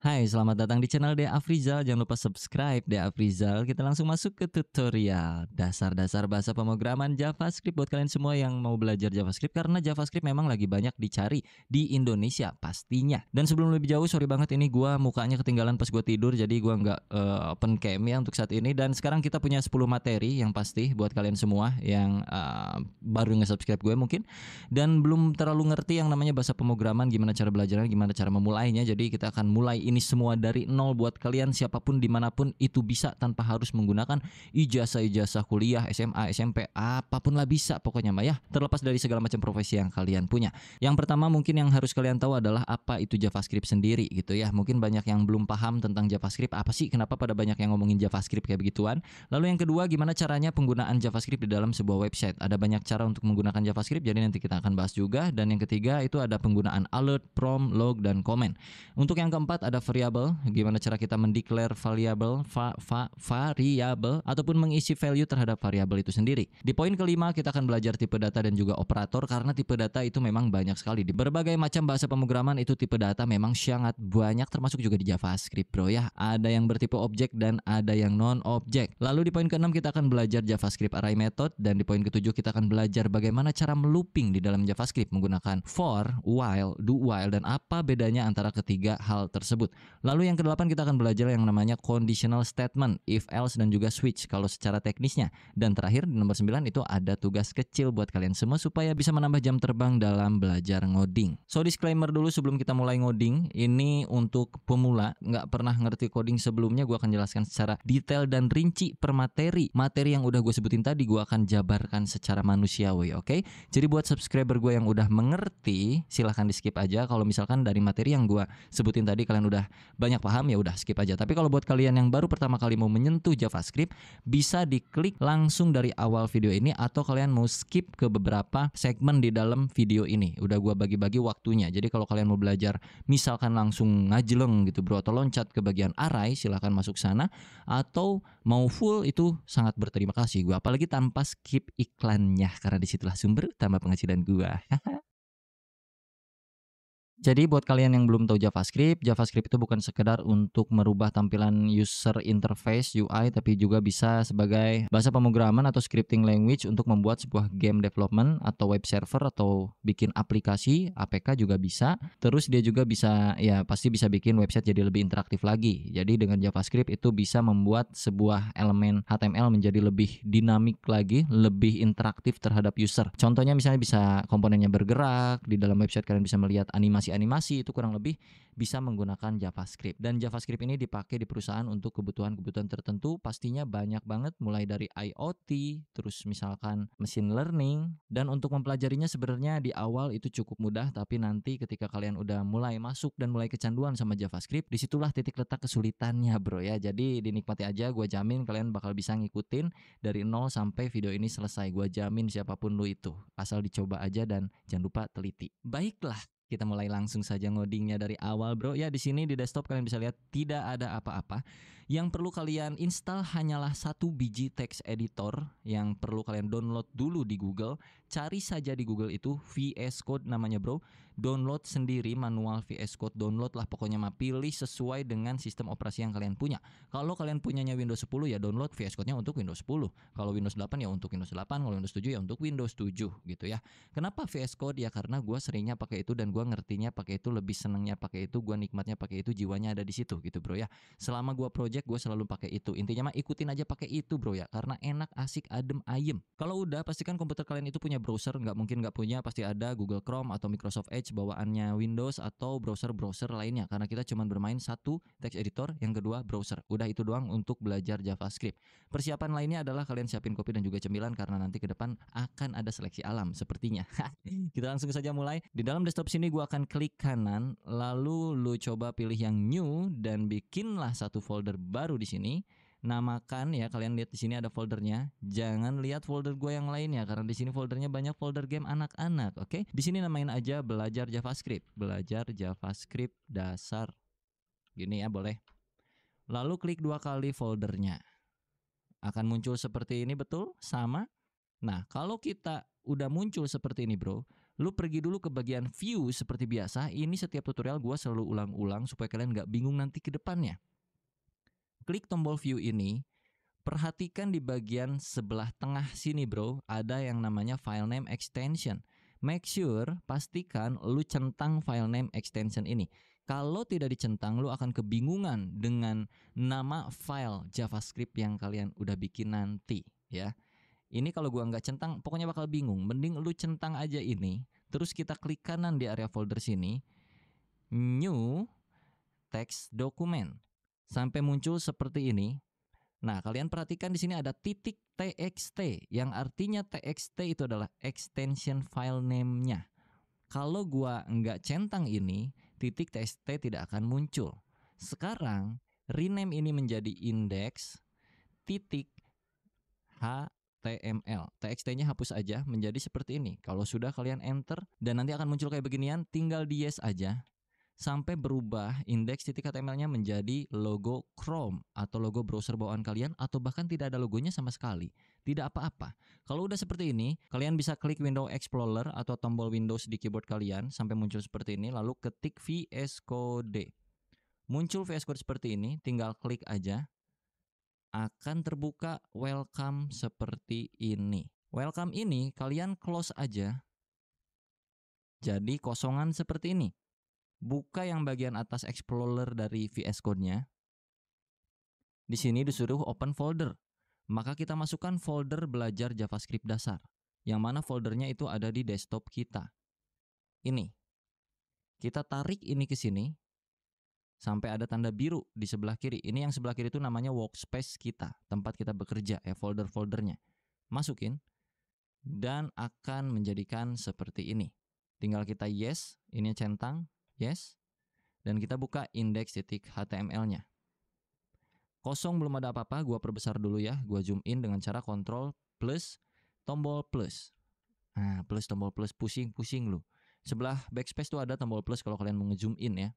Hai, selamat datang di channel DA Afrizal. Jangan lupa subscribe DA Afrizal. Kita langsung masuk ke tutorial dasar-dasar bahasa pemrograman JavaScript buat kalian semua yang mau belajar JavaScript, karena JavaScript memang lagi banyak dicari di Indonesia pastinya. Dan sebelum lebih jauh, sorry banget ini gua mukanya ketinggalan pas gua tidur, jadi gua nggak open cam ya untuk saat ini. Dan sekarang kita punya 10 materi yang pasti buat kalian semua yang baru nge-subscribe gue mungkin dan belum terlalu ngerti yang namanya bahasa pemrograman, gimana cara belajarnya, gimana cara memulainya. Jadi kita akan mulai ini semua dari nol buat kalian siapapun dimanapun itu bisa, tanpa harus menggunakan ijazah kuliah, SMA, SMP, apapun lah bisa pokoknya mah ya, terlepas dari segala macam profesi yang kalian punya. Yang pertama mungkin yang harus kalian tahu adalah apa itu JavaScript sendiri gitu ya. Mungkin banyak yang belum paham tentang JavaScript, apa sih, kenapa pada banyak yang ngomongin JavaScript kayak begituan. Lalu yang kedua, gimana caranya penggunaan JavaScript di dalam sebuah website. Ada banyak cara untuk menggunakan JavaScript, jadi nanti kita akan bahas juga. Dan yang ketiga itu ada penggunaan alert, prompt, log, dan comment. Untuk yang keempat ada variable, gimana cara kita mendeclare variable, variable ataupun mengisi value terhadap variabel itu sendiri. Di poin kelima kita akan belajar tipe data dan juga operator, karena tipe data itu memang banyak sekali di berbagai macam bahasa pemrograman. Itu tipe data memang sangat banyak, termasuk juga di JavaScript bro ya. Ada yang bertipe objek dan ada yang non objek. Lalu di poin keenam kita akan belajar JavaScript array method, dan di poin ketujuh kita akan belajar bagaimana cara melooping di dalam JavaScript menggunakan for, while, do while, dan apa bedanya antara ketiga hal tersebut. Lalu yang kedelapan kita akan belajar yang namanya conditional statement, if else, dan juga switch kalau secara teknisnya. Dan terakhir di nomor 9 itu ada tugas kecil buat kalian semua supaya bisa menambah jam terbang dalam belajar ngoding. So disclaimer dulu sebelum kita mulai ngoding, ini untuk pemula, nggak pernah ngerti coding sebelumnya. Gue akan jelaskan secara detail dan rinci per materi. Materi yang udah gue sebutin tadi gue akan jabarkan secara manusiawi, oke? Jadi buat subscriber gue yang udah mengerti, silahkan di skip aja. Kalau misalkan dari materi yang gue sebutin tadi kalian udah banyak paham, ya udah skip aja. Tapi kalau buat kalian yang baru pertama kali mau menyentuh JavaScript, bisa diklik langsung dari awal video ini, atau kalian mau skip ke beberapa segmen di dalam video ini. Udah gua bagi-bagi waktunya. Jadi kalau kalian mau belajar misalkan langsung ngajeleng gitu bro, atau loncat ke bagian array, silahkan masuk sana. Atau mau full, itu sangat berterima kasih gua, apalagi tanpa skip iklannya, karena disitulah sumber utama penghasilan gua. Jadi buat kalian yang belum tahu JavaScript, JavaScript itu bukan sekedar untuk merubah tampilan user interface UI, tapi juga bisa sebagai bahasa pemrograman atau scripting language untuk membuat sebuah game development atau web server atau bikin aplikasi, APK juga bisa. Terus dia juga bisa, ya pasti bisa bikin website jadi lebih interaktif lagi. Jadi dengan JavaScript itu bisa membuat sebuah elemen HTML menjadi lebih dinamik lagi, lebih interaktif terhadap user. Contohnya misalnya bisa komponennya bergerak, di dalam website kalian bisa melihat animasi, itu kurang lebih bisa menggunakan JavaScript. Dan JavaScript ini dipakai di perusahaan untuk kebutuhan-kebutuhan tertentu, pastinya banyak banget, mulai dari IoT, terus misalkan machine learning. Dan untuk mempelajarinya sebenarnya di awal itu cukup mudah, tapi nanti ketika kalian udah mulai masuk dan mulai kecanduan sama JavaScript, disitulah titik letak kesulitannya bro ya. Jadi dinikmati aja, gue jamin kalian bakal bisa ngikutin dari nol sampai video ini selesai. Gue jamin siapapun lu itu, asal dicoba aja dan jangan lupa teliti. Baiklah, kita mulai langsung saja ngodingnya dari awal bro. Ya di sini di desktop kalian bisa lihat tidak ada apa-apa. Yang perlu kalian install hanyalah satu biji text editor yang perlu kalian download dulu di Google. Cari saja di Google itu VS Code namanya bro. Download sendiri manual VS Code, download lah pokoknya mah, pilih sesuai dengan sistem operasi yang kalian punya. Kalau kalian punyanya Windows 10 ya download VS Code-nya untuk Windows 10. Kalau Windows 8 ya untuk Windows 8, kalau Windows 7 ya untuk Windows 7 gitu ya. Kenapa VS Code? Ya karena gue seringnya pakai itu dan gue ngertinya pakai itu, lebih senengnya pakai itu, gue nikmatnya pakai itu, jiwanya ada di situ gitu bro ya. Selama gue project gue selalu pakai itu. Intinya mah ikutin aja pakai itu bro ya, karena enak, asik, adem, ayem. Kalau udah pastikan komputer kalian itu punya browser, nggak mungkin nggak punya, pasti ada Google Chrome atau Microsoft Edge bawaannya Windows atau browser-browser lainnya, karena kita cuma bermain satu text editor, yang kedua browser. Udah itu doang untuk belajar JavaScript. Persiapan lainnya adalah kalian siapin kopi dan juga cemilan, karena nanti ke depan akan ada seleksi alam sepertinya. Kita langsung saja mulai. Di dalam desktop sini gua akan klik kanan, lalu lu coba pilih yang new dan bikinlah satu folder baru di sini. Namakan ya, kalian lihat di sini ada foldernya. Jangan lihat folder gue yang lainnya, karena di sini foldernya banyak folder game anak-anak. Oke, di sini namain aja belajar JavaScript, belajar JavaScript dasar. Gini ya boleh. Lalu klik dua kali foldernya. Akan muncul seperti ini, betul? Sama. Nah, kalau kita udah muncul seperti ini bro, Lu pergi dulu ke bagian view seperti biasa. Ini setiap tutorial gua selalu ulang-ulang supaya kalian nggak bingung nanti ke depannya. Klik tombol view ini. Perhatikan di bagian sebelah tengah sini bro, ada yang namanya file name extension. Make sure, pastikan lu centang file name extension ini. Kalau tidak dicentang, lu akan kebingungan dengan nama file JavaScript yang kalian udah bikin nanti ya. Ini kalau gua nggak centang, pokoknya bakal bingung. Mending lu centang aja ini, terus kita klik kanan di area folder sini, new text document. Sampai muncul seperti ini. Nah, kalian perhatikan di sini ada titik .txt yang artinya .txt itu adalah extension file name-nya. Kalau gua nggak centang ini, titik .txt tidak akan muncul. Sekarang, rename ini menjadi index titik HTML. TXT-nya hapus aja menjadi seperti ini. Kalau sudah kalian enter dan nanti akan muncul kayak beginian, tinggal di yes aja. Sampai berubah index.html-nya menjadi logo Chrome atau logo browser bawaan kalian, atau bahkan tidak ada logonya sama sekali. Tidak apa-apa. Kalau udah seperti ini, kalian bisa klik window Explorer atau tombol Windows di keyboard kalian sampai muncul seperti ini, lalu ketik VS Code. Muncul VS Code seperti ini, tinggal klik aja. Akan terbuka welcome seperti ini. Welcome ini kalian close aja. Jadi kosongan seperti ini. Buka yang bagian atas Explorer dari VS Code-nya. Di sini disuruh open folder. Maka kita masukkan folder belajar JavaScript dasar. Yang mana foldernya itu ada di desktop kita. Ini. Kita tarik ini ke sini. Sampai ada tanda biru di sebelah kiri. Ini yang sebelah kiri itu namanya workspace kita. Tempat kita bekerja ya, folder-foldernya. Masukin. Dan akan menjadikan seperti ini. Tinggal kita yes. Ini centang. Yes. Dan kita buka index.html-nya. Kosong, belum ada apa-apa. Gua perbesar dulu ya. Gua zoom in dengan cara Ctrl plus tombol plus. Nah, plus tombol plus, pusing-pusing lu. Sebelah backspace tuh ada tombol plus kalau kalian mau nge-zoom in ya.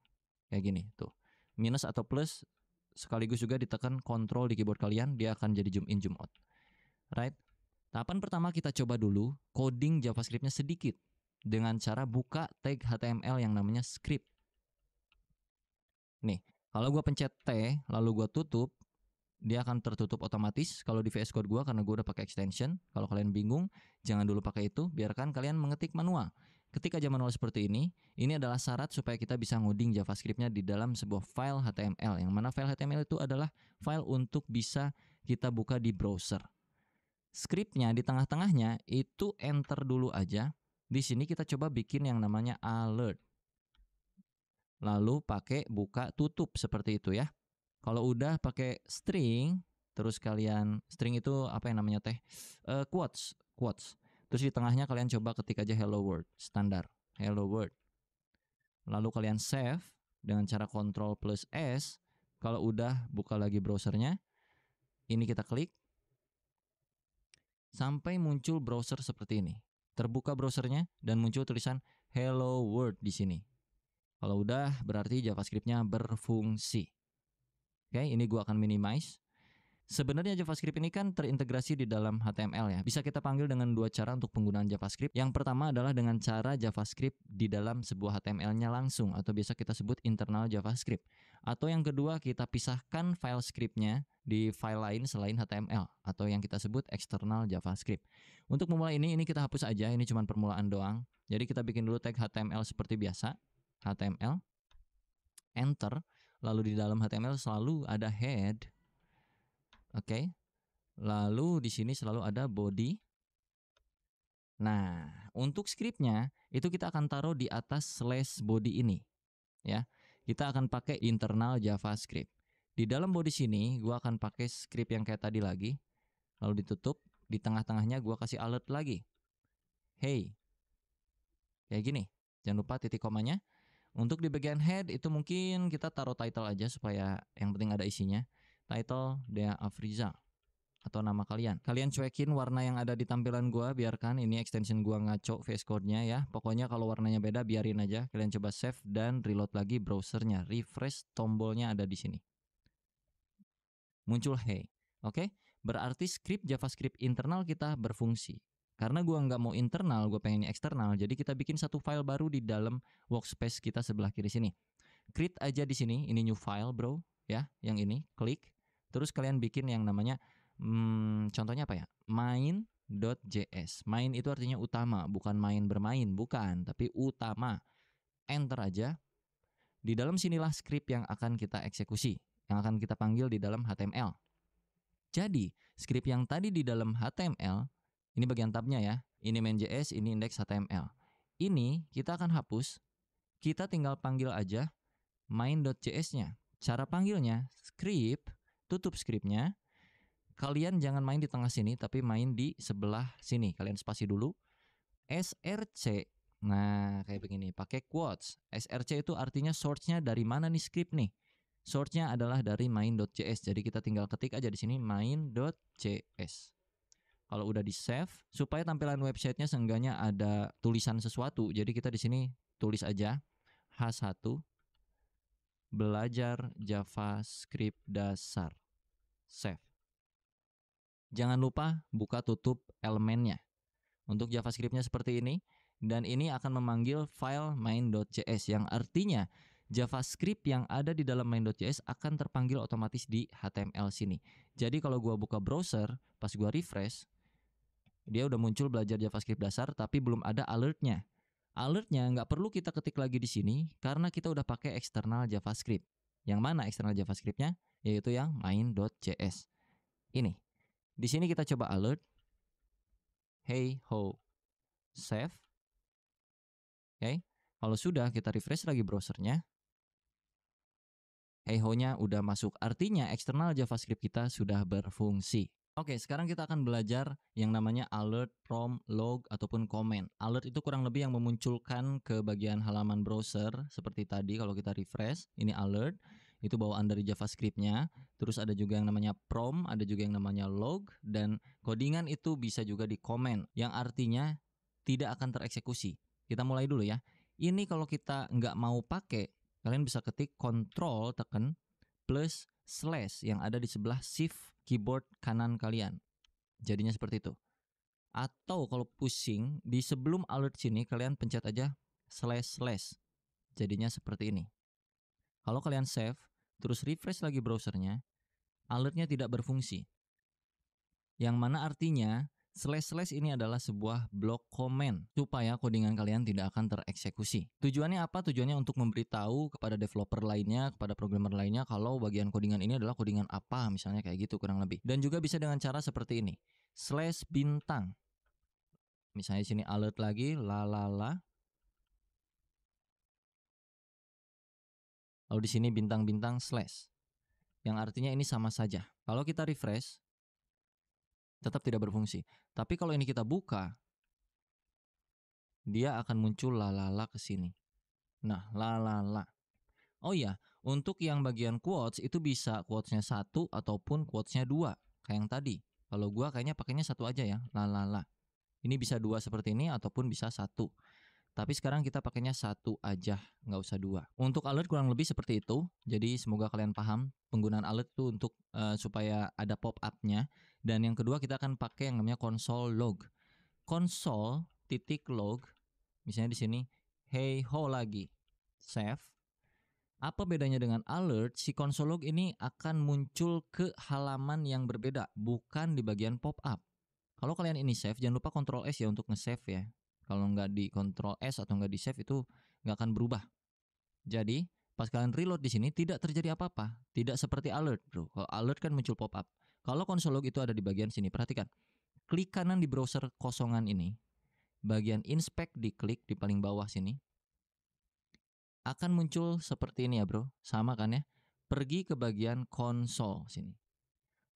Kayak gini tuh. Minus atau plus sekaligus juga ditekan Ctrl di keyboard kalian, dia akan jadi zoom in, zoom out. Right? Tahapan pertama kita coba dulu coding JavaScript-nya sedikit dengan cara buka tag HTML yang namanya script. Nih, kalau gua pencet T lalu gua tutup, dia akan tertutup otomatis kalau di VS Code gua karena gua udah pakai extension. Kalau kalian bingung, jangan dulu pakai itu, biarkan kalian mengetik manual. Ketik aja manual seperti ini adalah syarat supaya kita bisa ngoding JavaScript-nya di dalam sebuah file HTML. Yang mana file HTML itu adalah file untuk bisa kita buka di browser. Script-nya di tengah-tengahnya itu enter dulu aja. Di sini kita coba bikin yang namanya alert. Lalu pakai buka tutup seperti itu ya. Kalau udah pakai string, terus kalian string itu apa yang namanya teh? Quotes. Terus di tengahnya kalian coba ketik aja hello world, standar. Hello world. Lalu kalian save dengan cara Ctrl plus S. Kalau udah buka lagi browsernya. Ini kita klik. Sampai muncul browser seperti ini. Terbuka browsernya dan muncul tulisan hello world di sini. Kalau udah berarti JavaScript-nya berfungsi. Oke, ini gua akan minimize. Sebenarnya JavaScript ini kan terintegrasi di dalam HTML ya. Bisa kita panggil dengan dua cara untuk penggunaan JavaScript. Yang pertama adalah dengan cara JavaScript di dalam sebuah HTML-nya langsung, atau biasa kita sebut internal JavaScript. Atau yang kedua, kita pisahkan file script-nya di file lain selain HTML, atau yang kita sebut external JavaScript. Untuk memulai ini kita hapus aja, ini cuma permulaan doang. Jadi kita bikin dulu tag HTML seperti biasa. HTML, enter, lalu di dalam HTML selalu ada head. Oke. Lalu di sini selalu ada body. Nah, untuk scriptnya itu kita akan taruh di atas slash body ini. Ya. Kita akan pakai internal JavaScript. Di dalam body sini gua akan pakai script yang kayak tadi lagi. Lalu ditutup, di tengah-tengahnya gua kasih alert lagi. Hey. Kayak gini. Jangan lupa titik komanya. Untuk di bagian head itu mungkin kita taruh title aja supaya yang penting ada isinya. Title Dea Afrizal atau nama kalian. Kalian cuekin warna yang ada di tampilan gua, biarkan ini extension gua ngaco VS Code-nya ya. Pokoknya kalau warnanya beda biarin aja. Kalian coba save dan reload lagi browsernya. Refresh, tombolnya ada di sini. Muncul hey. Oke? Berarti script JavaScript internal kita berfungsi. Karena gua nggak mau internal, gue pengennya eksternal. Jadi kita bikin satu file baru di dalam workspace kita sebelah kiri sini. Create aja di sini, ini new file bro, ya, yang ini, klik. Terus kalian bikin yang namanya, contohnya apa ya? Main.js. Main itu artinya utama, bukan main bermain, bukan, tapi utama. Enter aja. Di dalam sinilah script yang akan kita eksekusi, yang akan kita panggil di dalam HTML. Jadi, script yang tadi di dalam HTML, ini bagian tabnya ya, ini main.js, ini index HTML. Ini kita akan hapus, kita tinggal panggil aja main.js-nya. Cara panggilnya, script, tutup scriptnya. Kalian jangan main di tengah sini, tapi main di sebelah sini. Kalian spasi dulu. src, nah kayak begini, pakai quotes. src itu artinya source-nya dari mana nih script nih? Source-nya adalah dari main.js. Jadi kita tinggal ketik aja di sini main.js. Kalau udah di save, supaya tampilan websitenya seenggaknya ada tulisan sesuatu. Jadi kita di sini tulis aja H1 belajar JavaScript dasar. Save. Jangan lupa buka tutup elemennya. Untuk JavaScript-nya seperti ini, dan ini akan memanggil file main.js yang artinya JavaScript yang ada di dalam main.js akan terpanggil otomatis di HTML sini. Jadi kalau gua buka browser, pas gua refresh, dia udah muncul belajar JavaScript dasar, tapi belum ada alertnya. Alertnya nggak perlu kita ketik lagi di sini karena kita udah pakai eksternal JavaScript. Yang mana eksternal JavaScript-nya? Yaitu yang main.js. Ini. Di sini kita coba alert. Hey ho. Save. Oke. Kalau sudah, kita refresh lagi browsernya. Hey ho-nya udah masuk. Artinya eksternal JavaScript kita sudah berfungsi. Oke, sekarang kita akan belajar yang namanya alert, prompt, log, ataupun comment. Alert itu kurang lebih yang memunculkan ke bagian halaman browser seperti tadi. Kalau kita refresh, ini alert, itu bawaan dari JavaScript-nya. Terus ada juga yang namanya prompt, ada juga yang namanya log, dan codingan itu bisa juga di comment, yang artinya tidak akan tereksekusi. Kita mulai dulu ya. Ini kalau kita nggak mau pakai, kalian bisa ketik Ctrl tekan plus slash yang ada di sebelah shift keyboard kanan kalian. Jadinya seperti itu. Atau kalau pusing, di sebelum alert sini kalian pencet aja slash. Jadinya seperti ini. Kalau kalian save, terus refresh lagi browsernya, alertnya tidak berfungsi. Yang mana artinya slash ini adalah sebuah blok komen supaya codingan kalian tidak akan tereksekusi. Tujuannya apa? Tujuannya untuk memberitahu kepada developer lainnya, kepada programmer lainnya kalau bagian codingan ini adalah codingan apa, misalnya kayak gitu kurang lebih. Dan juga bisa dengan cara seperti ini. /bintang. Misalnya sini alert lagi lalala. Lalu di sini bintang-bintang slash. Yang artinya ini sama saja. Kalau kita refresh, tetap tidak berfungsi. Tapi kalau ini kita buka, dia akan muncul lalala ke sini. Nah, lalala. Oh iya, untuk yang bagian quotes itu bisa quotes-nya 1 ataupun quotes-nya 2, kayak yang tadi. Kalau gua kayaknya pakainya 1 aja ya, lalala. Ini bisa 2 seperti ini ataupun bisa 1. Tapi sekarang kita pakainya 1 aja, nggak usah 2. Untuk alert kurang lebih seperti itu. Jadi semoga kalian paham penggunaan alert itu untuk supaya ada pop-up-nya. Dan yang kedua kita akan pakai yang namanya console log. Console.log, misalnya di sini hey ho lagi. Save. Apa bedanya dengan alert? Si console log ini akan muncul ke halaman yang berbeda, bukan di bagian pop-up. Kalau kalian ini save, jangan lupa Ctrl S ya untuk nge-save ya. Kalau nggak di Ctrl S atau nggak di save itu nggak akan berubah. Jadi pas kalian reload di sini tidak terjadi apa-apa, tidak seperti alert bro. Kalau alert kan muncul pop-up. Kalau console log itu ada di bagian sini, perhatikan. Klik kanan di browser kosongan ini, bagian inspect diklik di paling bawah sini, akan muncul seperti ini ya bro, sama kan ya. Pergi ke bagian console sini.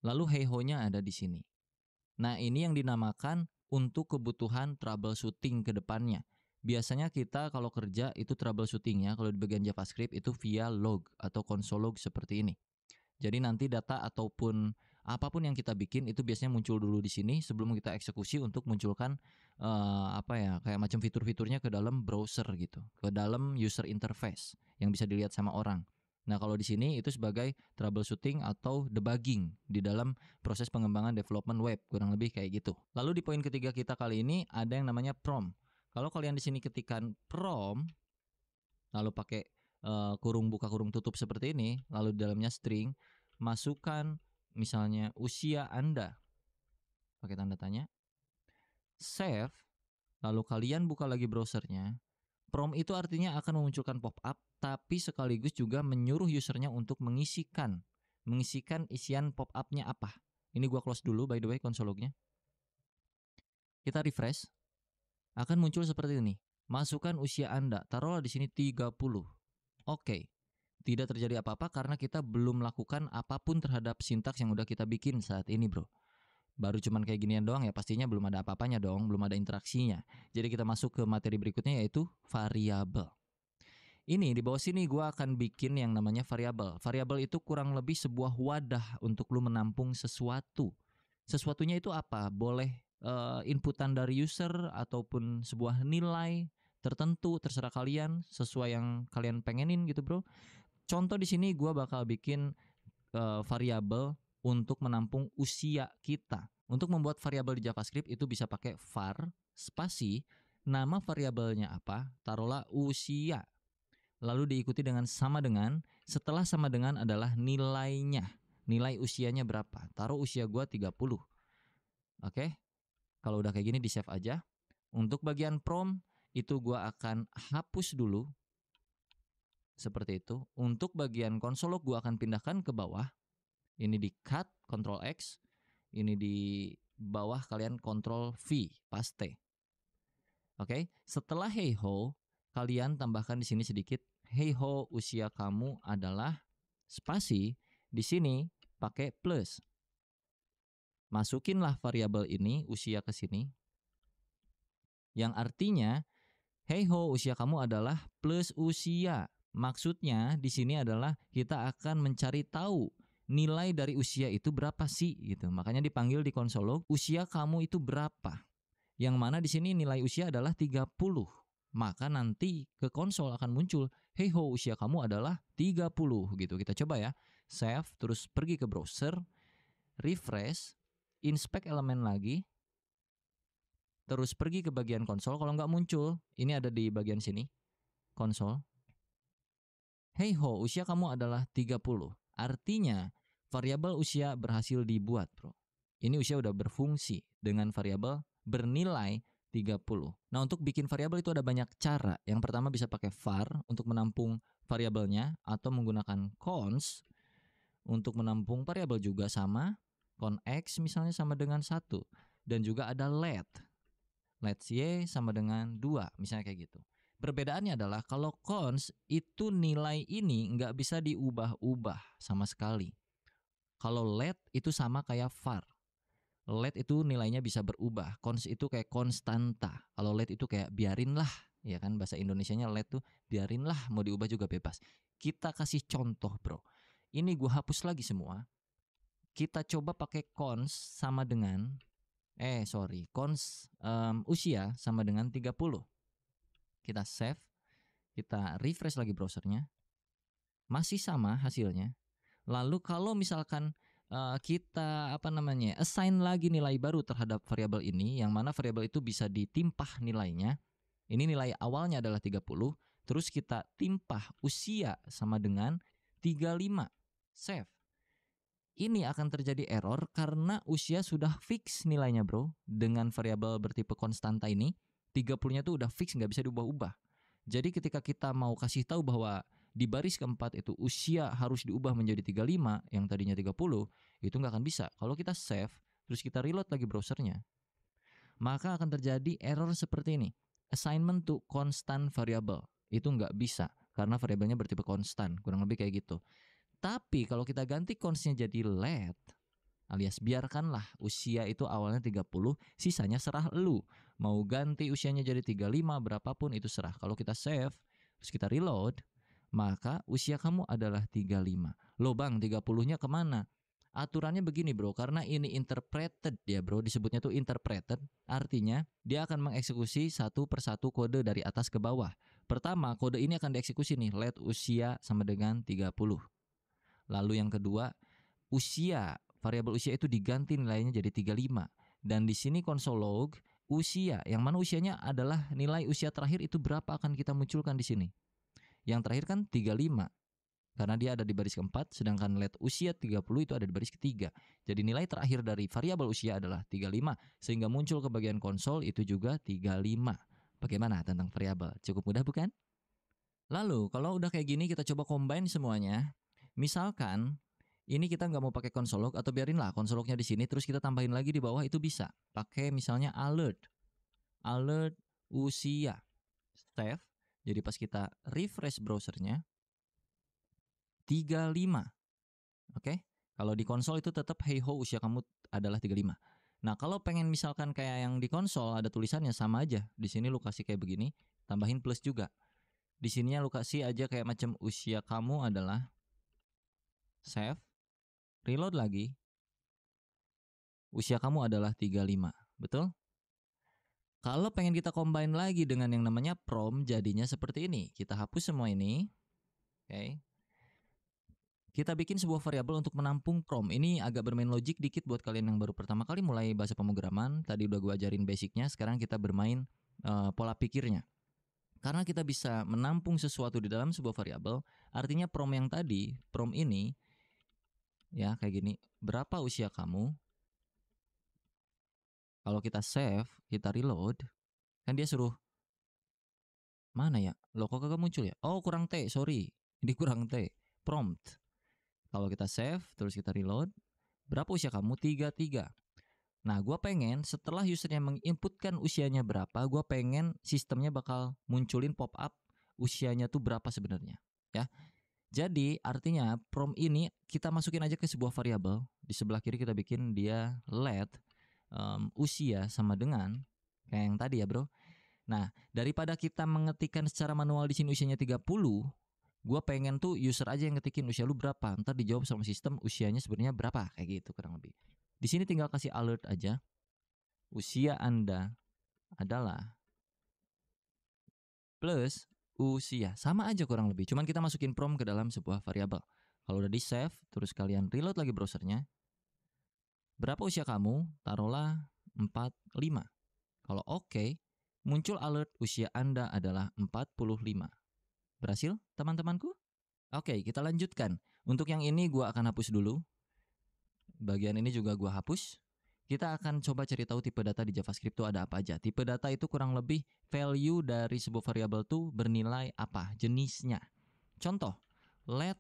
Lalu hey ho-nya ada di sini. Nah ini yang dinamakan untuk kebutuhan troubleshooting ke depannya. Biasanya kita kalau kerja itu troubleshootingnya kalau di bagian JavaScript itu via log atau console log seperti ini. Jadi nanti data ataupun apapun yang kita bikin itu biasanya muncul dulu di sini sebelum kita eksekusi untuk munculkan kayak macam fitur-fiturnya ke dalam browser gitu, ke dalam user interface yang bisa dilihat sama orang. Nah, kalau di sini itu sebagai troubleshooting atau debugging di dalam proses pengembangan development web, kurang lebih kayak gitu. Lalu di poin ketiga kita kali ini ada yang namanya prompt. Kalau kalian di sini ketikkan prompt, lalu pakai kurung buka kurung tutup seperti ini, lalu di dalamnya string, masukkan misalnya usia Anda, pakai tanda tanya, save, lalu kalian buka lagi browsernya. Prompt itu artinya akan memunculkan pop-up, tapi sekaligus juga menyuruh usernya untuk mengisikan isian pop-up-nya apa. Ini gua close dulu by the way console log-nya. Kita refresh, akan muncul seperti ini. Masukkan usia Anda, taruhlah di sini 30. Oke. Tidak terjadi apa-apa karena kita belum melakukan apapun terhadap sintaks yang udah kita bikin saat ini, bro. Baru cuman kayak ginian doang ya, pastinya belum ada apa-apanya dong, belum ada interaksinya. Jadi kita masuk ke materi berikutnya yaitu variabel. Ini di bawah sini gue akan bikin yang namanya variabel. Variabel itu kurang lebih sebuah wadah untuk lu menampung sesuatu. Sesuatunya itu apa? Boleh inputan dari user ataupun sebuah nilai tertentu, terserah kalian sesuai yang kalian pengenin gitu, bro. Contoh di sini gue bakal bikin variabel untuk menampung usia kita. Untuk membuat variabel di JavaScript itu bisa pakai var spasi nama variabelnya apa, taruhlah usia. Lalu diikuti dengan sama dengan, setelah sama dengan adalah nilainya. Nilai usianya berapa? Taruh usia gua 30. Oke. Kalau udah kayak gini di save aja. Untuk bagian prompt itu gua akan hapus dulu. Seperti itu. Untuk bagian console log gua akan pindahkan ke bawah. Ini di cut, Ctrl X. Ini di bawah kalian Ctrl V, paste. Oke, setelah hey ho, kalian tambahkan di sini sedikit. Hey ho, usia kamu adalah spasi. Di sini pakai plus. Masukinlah variabel ini usia ke sini. Yang artinya hey ho, usia kamu adalah plus usia. Maksudnya di sini adalah kita akan mencari tahu nilai dari usia itu berapa sih gitu. Makanya dipanggil di console log usia kamu itu berapa. Yang mana di sini nilai usia adalah 30. Maka nanti ke konsol akan muncul hey ho, usia kamu adalah 30 gitu. Kita coba ya. Save, terus pergi ke browser, refresh, inspect elemen lagi. Terus pergi ke bagian konsol. Kalau nggak muncul, ini ada di bagian sini. Konsol. Hey ho, usia kamu adalah 30. Artinya variabel usia berhasil dibuat, bro. Ini usia udah berfungsi dengan variabel bernilai 30. Nah, untuk bikin variabel itu ada banyak cara. Yang pertama bisa pakai var untuk menampung variabelnya atau menggunakan cons untuk menampung variabel juga sama. Conx misalnya sama dengan 1 dan juga ada let. Let's y sama dengan 2, misalnya kayak gitu. Perbedaannya adalah kalau cons itu nilai ini nggak bisa diubah-ubah sama sekali. Kalau let itu sama kayak var. Let itu nilainya bisa berubah. Cons itu kayak konstanta. Kalau let itu kayak biarinlah, ya kan, bahasa Indonesianya let tuh biarinlah, mau diubah juga bebas. Kita kasih contoh, bro. Ini gue hapus lagi semua. Kita coba pakai cons sama dengan cons usia sama dengan 30. Kita save, kita refresh lagi browsernya. Masih sama hasilnya. Lalu kalau misalkan kita assign lagi nilai baru terhadap variabel ini, yang mana variabel itu bisa ditimpah nilainya. Ini nilai awalnya adalah 30, terus kita timpah usia sama dengan 35. Save. Ini akan terjadi error karena usia sudah fix nilainya, bro. Dengan variabel bertipe konstanta ini, 30-nya tuh udah fix, nggak bisa diubah-ubah. Jadi ketika kita mau kasih tahu bahwa di baris keempat itu usia harus diubah menjadi 35 yang tadinya 30, itu nggak akan bisa. Kalau kita save, terus kita reload lagi browsernya, maka akan terjadi error seperti ini. Assignment to constant variable. Itu nggak bisa karena variabelnya bertipe konstan, kurang lebih kayak gitu. Tapi kalau kita ganti consnya jadi let, alias biarkanlah usia itu awalnya 30, sisanya serah lu. Mau ganti usianya jadi 35, berapapun itu serah. Kalau kita save, terus kita reload, maka usia kamu adalah 35. Loh bang, 30-nya kemana? Aturannya begini, bro, karena ini interpreted ya, bro, disebutnya tuh interpreted. Artinya dia akan mengeksekusi satu persatu kode dari atas ke bawah. Pertama, kode ini akan dieksekusi nih, let usia sama dengan 30. Lalu yang kedua, usia, variabel usia itu diganti nilainya jadi 35. Dan di sini console log usia, yang mana usianya adalah nilai usia terakhir itu berapa akan kita munculkan di sini. Yang terakhir kan 35. Karena dia ada di baris keempat, sedangkan let usia 30 itu ada di baris ketiga. Jadi nilai terakhir dari variabel usia adalah 35, sehingga muncul ke bagian konsol itu juga 35. Bagaimana tentang variabel? Cukup mudah bukan? Lalu kalau udah kayak gini kita coba combine semuanya. Misalkan ini kita nggak mau pakai console log atau biarinlah console lognya di sini, terus kita tambahin lagi di bawah itu bisa. Pakai misalnya alert usia, save. Jadi pas kita refresh browsernya 35. Oke. Kalau di konsol itu tetap hey ho usia kamu adalah 35. Nah, kalau pengen misalkan kayak yang di konsol ada tulisannya sama aja. Di sini lu kasih kayak begini, tambahin plus juga. Di sininya lu kasih aja kayak macam usia kamu adalah save, reload lagi. Usia kamu adalah 35. Betul? Kalau pengen kita combine lagi dengan yang namanya prom, jadinya seperti ini. Kita hapus semua ini. Oke. Kita bikin sebuah variabel untuk menampung prom. Ini agak bermain logik dikit buat kalian yang baru pertama kali mulai bahasa pemrograman. Tadi udah gue ajarin basicnya, sekarang kita bermain pola pikirnya. Karena kita bisa menampung sesuatu di dalam sebuah variabel, artinya prom yang tadi, prom ini, ya kayak gini, berapa usia kamu? Kalau kita save, kita reload, kan dia suruh, mana ya? Loh kok kagak muncul ya? Oh kurang T, sorry. Ini kurang T, prompt. Kalau kita save, terus kita reload, berapa usia kamu? 33. Nah, gue pengen setelah usernya menginputkan usianya berapa, gue pengen sistemnya bakal munculin pop-up usianya tuh berapa sebenarnya. Ya. Jadi artinya prompt ini kita masukin aja ke sebuah variabel. Di sebelah kiri kita bikin dia let usia sama dengan kayak yang tadi ya bro. Nah, daripada kita mengetikkan secara manual di sini usianya 30, gue pengen tuh user aja yang ngetikin usia lu berapa, ntar dijawab sama sistem usianya sebenarnya berapa, kayak gitu kurang lebih. Di sini tinggal kasih alert aja, usia Anda adalah plus usia, sama aja kurang lebih, cuman kita masukin prompt ke dalam sebuah variabel. Kalau udah di save, terus kalian reload lagi browsernya, berapa usia kamu? Taruhlah 45. Kalau oke, muncul alert usia Anda adalah 45. Berhasil teman-temanku? Oke, kita lanjutkan. Untuk yang ini gue akan hapus dulu. Bagian ini juga gue hapus. Kita akan coba cari tahu tipe data di JavaScript itu ada apa aja. Tipe data itu kurang lebih value dari sebuah variabel itu bernilai apa, jenisnya. Contoh, let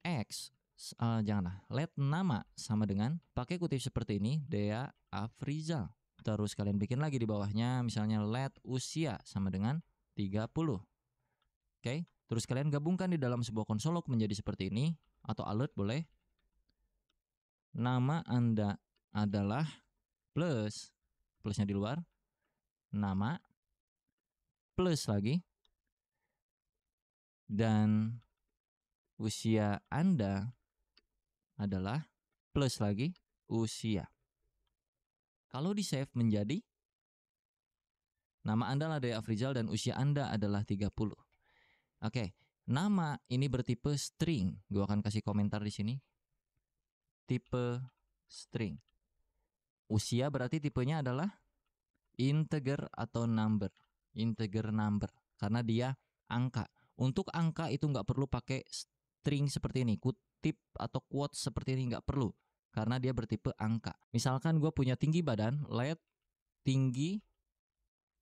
x, janganlah, let nama sama dengan, pakai kutip seperti ini, Dea Afrizal. Terus kalian bikin lagi di bawahnya, misalnya let usia sama dengan 30. Oke, terus kalian gabungkan di dalam sebuah console log menjadi seperti ini, atau alert boleh. Nama Anda adalah plusnya di luar, nama, plus lagi, dan usia Anda adalah plus lagi usia. Kalau di save menjadi, nama Anda adalah Dea Afrizal dan usia Anda adalah 30. Oke, nama ini bertipe string. Gue akan kasih komentar di sini. Tipe string. Usia berarti tipenya adalah integer atau number. Integer number. Karena dia angka. Untuk angka itu nggak perlu pakai string seperti ini. Kutip atau quote seperti ini nggak perlu. Karena dia bertipe angka. Misalkan gue punya tinggi badan. Let tinggi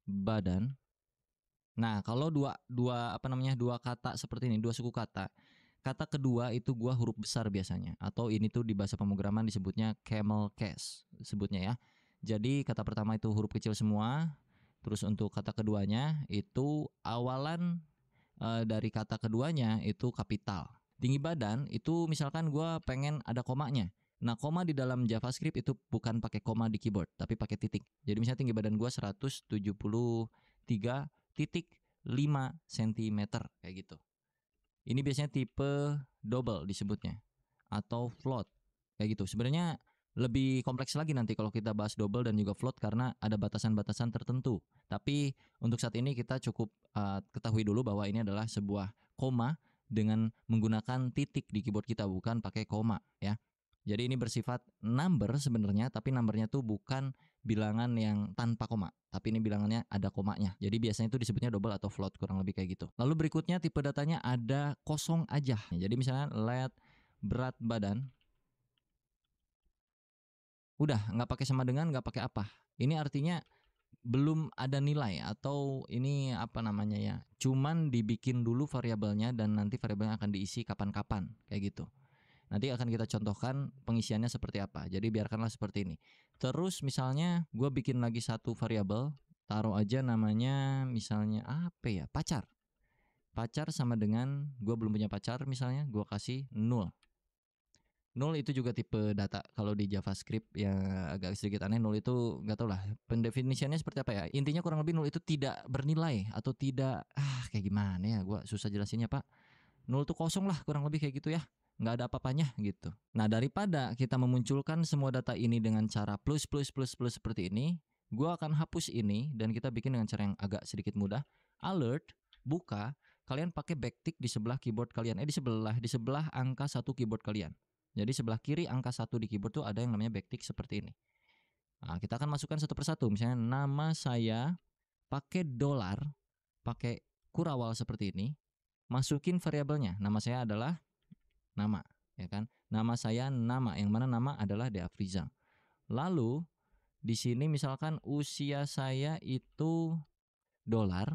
badan. Nah, kalau dua kata seperti ini, dua suku kata. Kata kedua itu gua huruf besar biasanya, atau ini tuh di bahasa pemrograman disebutnya camel case sebutnya ya. Jadi kata pertama itu huruf kecil semua, terus untuk kata keduanya itu awalan dari kata keduanya itu kapital. Tinggi badan itu misalkan gua pengen ada komanya. Nah, koma di dalam JavaScript itu bukan pakai koma di keyboard, tapi pakai titik. Jadi misalnya tinggi badan gua 173.5 cm kayak gitu. Ini biasanya tipe double disebutnya atau float kayak gitu. Sebenarnya Lebih kompleks lagi nanti kalau kita bahas double dan juga float karena ada batasan-batasan tertentu. Tapi untuk saat ini kita cukup ketahui dulu bahwa ini adalah sebuah koma dengan menggunakan titik di keyboard kita, bukan pakai koma ya. Jadi ini bersifat number sebenarnya, tapi numbernya tuh bukan bilangan yang tanpa koma, tapi ini bilangannya ada komanya. Jadi biasanya itu disebutnya double atau float, kurang lebih kayak gitu. Lalu berikutnya tipe datanya ada kosong aja. Jadi misalnya let berat badan, udah nggak pakai sama dengan, nggak pakai apa. Ini artinya belum ada nilai atau ini apa namanya ya, cuman dibikin dulu variabelnya dan nanti variabelnya akan diisi kapan-kapan kayak gitu. Nanti akan kita contohkan pengisiannya seperti apa. Jadi biarkanlah seperti ini. Terus misalnya gue bikin lagi satu variabel, taruh aja namanya misalnya apa ya, pacar. Pacar sama dengan gue belum punya pacar, misalnya gue kasih 0. 0 itu juga tipe data. Kalau di JavaScript yang agak sedikit aneh, 0 itu nggak tahu lah pendefinisiannya seperti apa ya. Intinya kurang lebih 0 itu tidak bernilai atau tidak kayak gimana ya, gua susah jelasinnya Pak. 0 itu kosong lah kurang lebih kayak gitu ya. Nggak ada apa-apanya gitu. Nah daripada kita memunculkan semua data ini dengan cara plus plus plus plus seperti ini, gua akan hapus ini dan kita bikin dengan cara yang agak sedikit mudah. Alert, buka, kalian pakai backtick di sebelah keyboard kalian. Di sebelah angka 1 keyboard kalian. Jadi sebelah kiri angka 1 di keyboard tuh ada yang namanya backtick seperti ini. Nah, kita akan masukkan satu persatu. Misalnya nama saya pakai dolar, pakai kurawal seperti ini. Masukin variabelnya. Nama saya adalah nama, ya kan? Nama saya nama, yang mana nama adalah Deafrizal. Lalu di sini misalkan usia saya itu dolar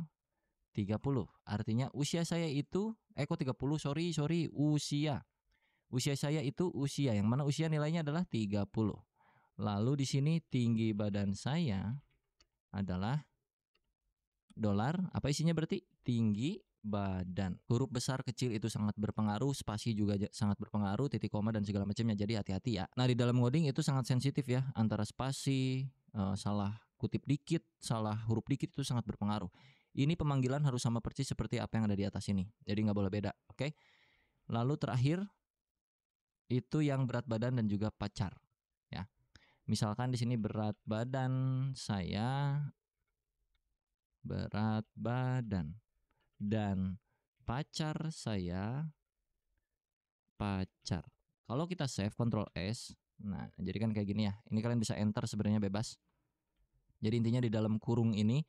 30. Artinya usia saya itu kok 30, sorry, usia. Usia saya itu usia, yang mana usia nilainya adalah 30. Lalu di sini tinggi badan saya adalah dolar, apa isinya berarti? Tinggi badan. Huruf besar kecil itu sangat berpengaruh, spasi juga sangat berpengaruh, titik koma dan segala macamnya, jadi hati-hati ya. Nah di dalam ngoding itu sangat sensitif ya, antara spasi, salah kutip dikit, salah huruf dikit itu sangat berpengaruh. Ini pemanggilan harus sama persis seperti apa yang ada di atas ini, jadi nggak boleh beda, oke? Lalu terakhir itu yang berat badan dan juga pacar ya. Misalkan di sini berat badan saya, berat badan, dan pacar saya pacar. Kalau kita save Ctrl S, nah jadi kan kayak gini ya. Ini kalian bisa enter sebenarnya bebas. Jadi intinya di dalam kurung ini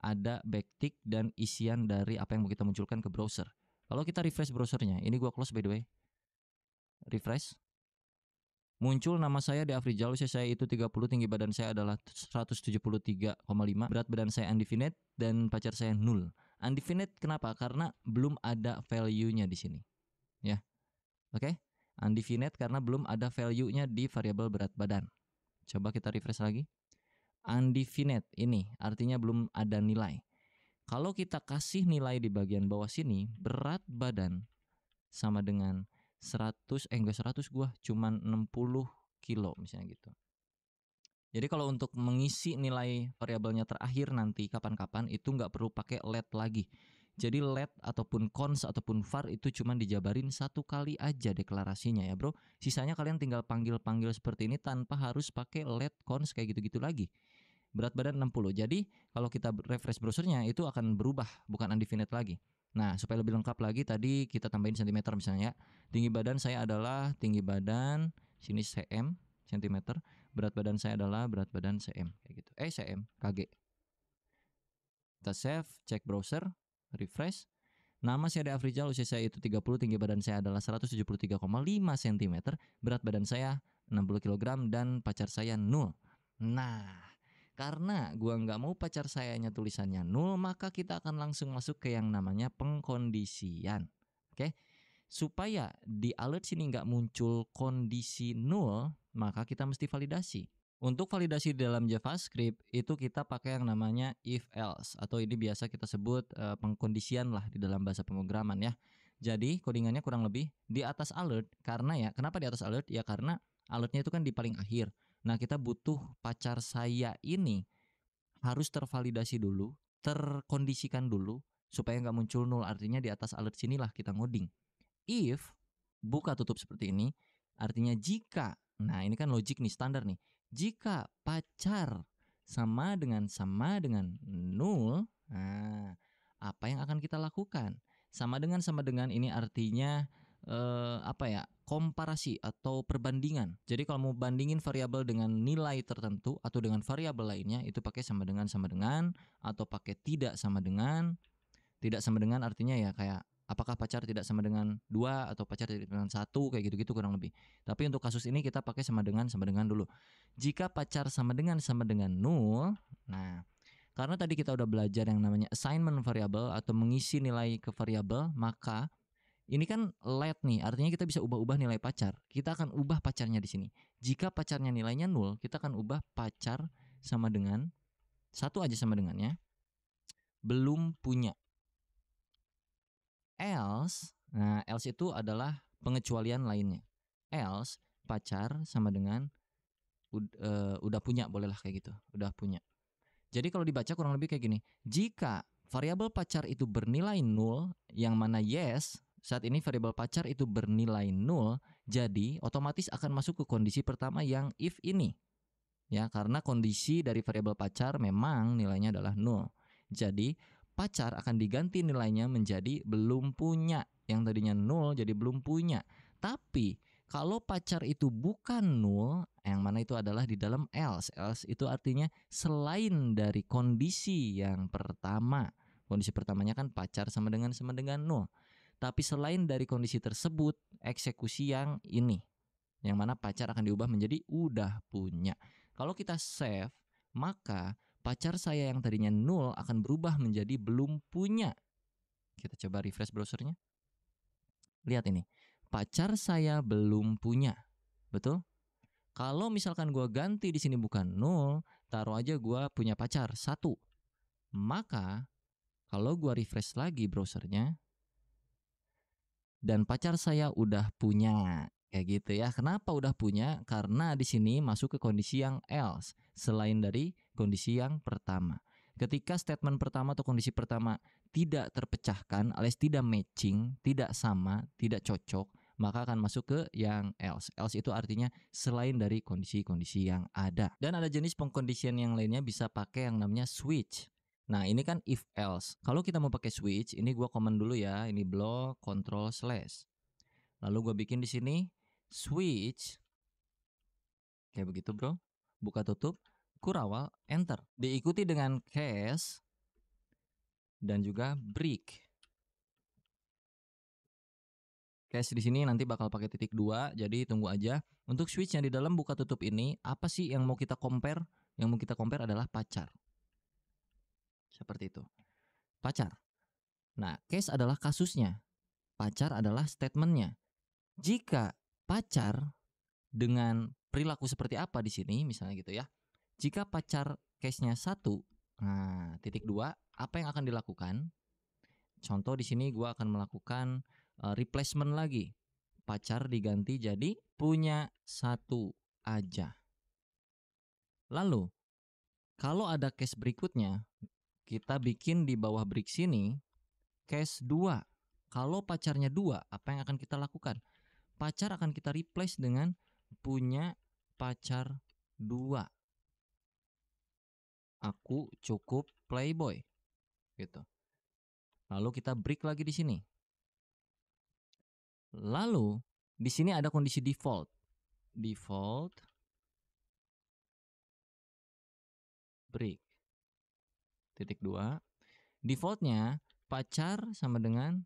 ada backtick dan isian dari apa yang mau kita munculkan ke browser. Kalau kita refresh browsernya, ini gua close by the way. Refresh. Muncul nama saya Deafrizal, usia saya itu 30, tinggi badan saya adalah 173,5, berat badan saya undefinite, dan pacar saya 0. Undefinite kenapa? Karena belum ada value-nya di sini. Ya. Oke? Undefinite karena belum ada value-nya di variabel berat badan. Coba kita refresh lagi. Undefinite ini artinya belum ada nilai. Kalau kita kasih nilai di bagian bawah sini, berat badan sama dengan 100, enggak 100 gua, cuman 60 kilo misalnya gitu. Jadi kalau untuk mengisi nilai variabelnya terakhir nanti kapan-kapan itu nggak perlu pakai let lagi. Jadi let ataupun cons ataupun var itu cuman dijabarin satu kali aja deklarasinya ya bro. Sisanya kalian tinggal panggil-panggil seperti ini tanpa harus pakai let, cons kayak gitu-gitu lagi. Berat badan 60. Jadi kalau kita refresh browsernya itu akan berubah, bukan undefinite lagi. Nah, supaya lebih lengkap lagi tadi kita tambahin sentimeter misalnya. Tinggi badan saya adalah tinggi badan, sini cm, sentimeter. Berat badan saya adalah berat badan cm kayak gitu. Cm, kg. Kita save, cek browser, refresh. Nama saya Deafrizal, usia saya itu 30, tinggi badan saya adalah 173,5 cm, berat badan saya 60 kg dan pacar saya 0. Nah, karena gua nggak mau pacar sayanya tulisannya 0, maka kita akan langsung masuk ke yang namanya pengkondisian. Oke. Supaya di alert sini nggak muncul kondisi 0, maka kita mesti validasi. Untuk validasi di dalam JavaScript itu kita pakai yang namanya if else, atau ini biasa kita sebut pengkondisian lah di dalam bahasa pemrograman ya. Jadi codingannya kurang lebih di atas alert, karena ya kenapa di atas alert? Ya karena alertnya itu kan di paling akhir. Nah kita butuh pacar saya ini harus tervalidasi dulu, terkondisikan dulu supaya nggak muncul 0. Artinya di atas alert sinilah kita ngoding. If buka tutup seperti ini, artinya jika Nah, ini kan logik nih, standar nih. Jika pacar sama dengan 0, nah, apa yang akan kita lakukan? Sama dengan ini artinya apa ya? Komparasi atau perbandingan. Jadi kalau mau bandingin variabel dengan nilai tertentu atau dengan variabel lainnya itu pakai sama dengan atau pakai tidak sama dengan. Tidak sama dengan artinya ya kayak apakah pacar tidak sama dengan 2 atau pacar tidak dengan 1 kayak gitu-gitu kurang lebih. Tapi untuk kasus ini kita pakai sama dengan dulu. Jika pacar sama dengan 0, nah karena tadi kita udah belajar yang namanya assignment variable atau mengisi nilai ke variabel, maka ini kan let nih, artinya kita bisa ubah-ubah nilai pacar. Kita akan ubah pacarnya di sini. Jika pacarnya nilainya 0, kita akan ubah pacar sama dengan 1 aja sama dengannya, belum punya. Else, nah else itu adalah pengecualian lainnya. Else pacar sama dengan udah punya, bolehlah kayak gitu, udah punya. Jadi kalau dibaca kurang lebih kayak gini. Jika variabel pacar itu bernilai 0, yang mana yes, saat ini variabel pacar itu bernilai 0, jadi otomatis akan masuk ke kondisi pertama yang if ini. Ya, karena kondisi dari variabel pacar memang nilainya adalah 0. Jadi pacar akan diganti nilainya menjadi belum punya. Yang tadinya 0 jadi belum punya. Tapi kalau pacar itu bukan 0, yang mana itu adalah di dalam else. Else itu artinya selain dari kondisi yang pertama. Kondisi pertamanya kan pacar sama dengan 0. Tapi selain dari kondisi tersebut, eksekusi yang ini. Yang mana pacar akan diubah menjadi udah punya. Kalau kita save, maka pacar saya yang tadinya 0 akan berubah menjadi belum punya. Kita coba refresh browsernya. Lihat ini. Pacar saya belum punya. Betul? Kalau misalkan gue ganti di sini bukan 0, taruh aja gue punya pacar 1. Maka kalau gue refresh lagi browsernya dan pacar saya udah punya. Kayak gitu ya. Kenapa udah punya? Karena di sini masuk ke kondisi yang else selain dari kondisi yang pertama. Ketika statement pertama atau kondisi pertama tidak terpecahkan alias tidak matching, tidak sama, tidak cocok, maka akan masuk ke yang else. Else itu artinya selain dari kondisi-kondisi yang ada. Dan ada jenis pengkondisian yang lainnya bisa pakai yang namanya switch. Nah, ini kan if else. Kalau kita mau pakai switch, ini gua komen dulu ya. Ini block control slash. Lalu gua bikin di sini switch kayak begitu, bro. Buka tutup, kurawal, enter. Diikuti dengan case dan juga break. Case di sini nanti bakal pakai titik 2, jadi tunggu aja. Untuk switch yang di dalam buka tutup ini, apa sih yang mau kita compare? Yang mau kita compare adalah pacar. Seperti itu. Pacar. Nah, case adalah kasusnya. Pacar adalah statementnya. Jika pacar dengan perilaku seperti apa di sini misalnya gitu ya. Jika pacar case-nya 1, nah titik 2, apa yang akan dilakukan? Contoh di sini gua akan melakukan replacement lagi. Pacar diganti jadi punya 1 aja. Lalu kalau ada case berikutnya, kita bikin di bawah break sini case 2. Kalau pacarnya 2, apa yang akan kita lakukan? Pacar akan kita replace dengan punya pacar 2. Aku cukup playboy. Gitu. Lalu kita break lagi di sini. Lalu di sini ada kondisi default. Default break. Titik 2. Defaultnya pacar sama dengan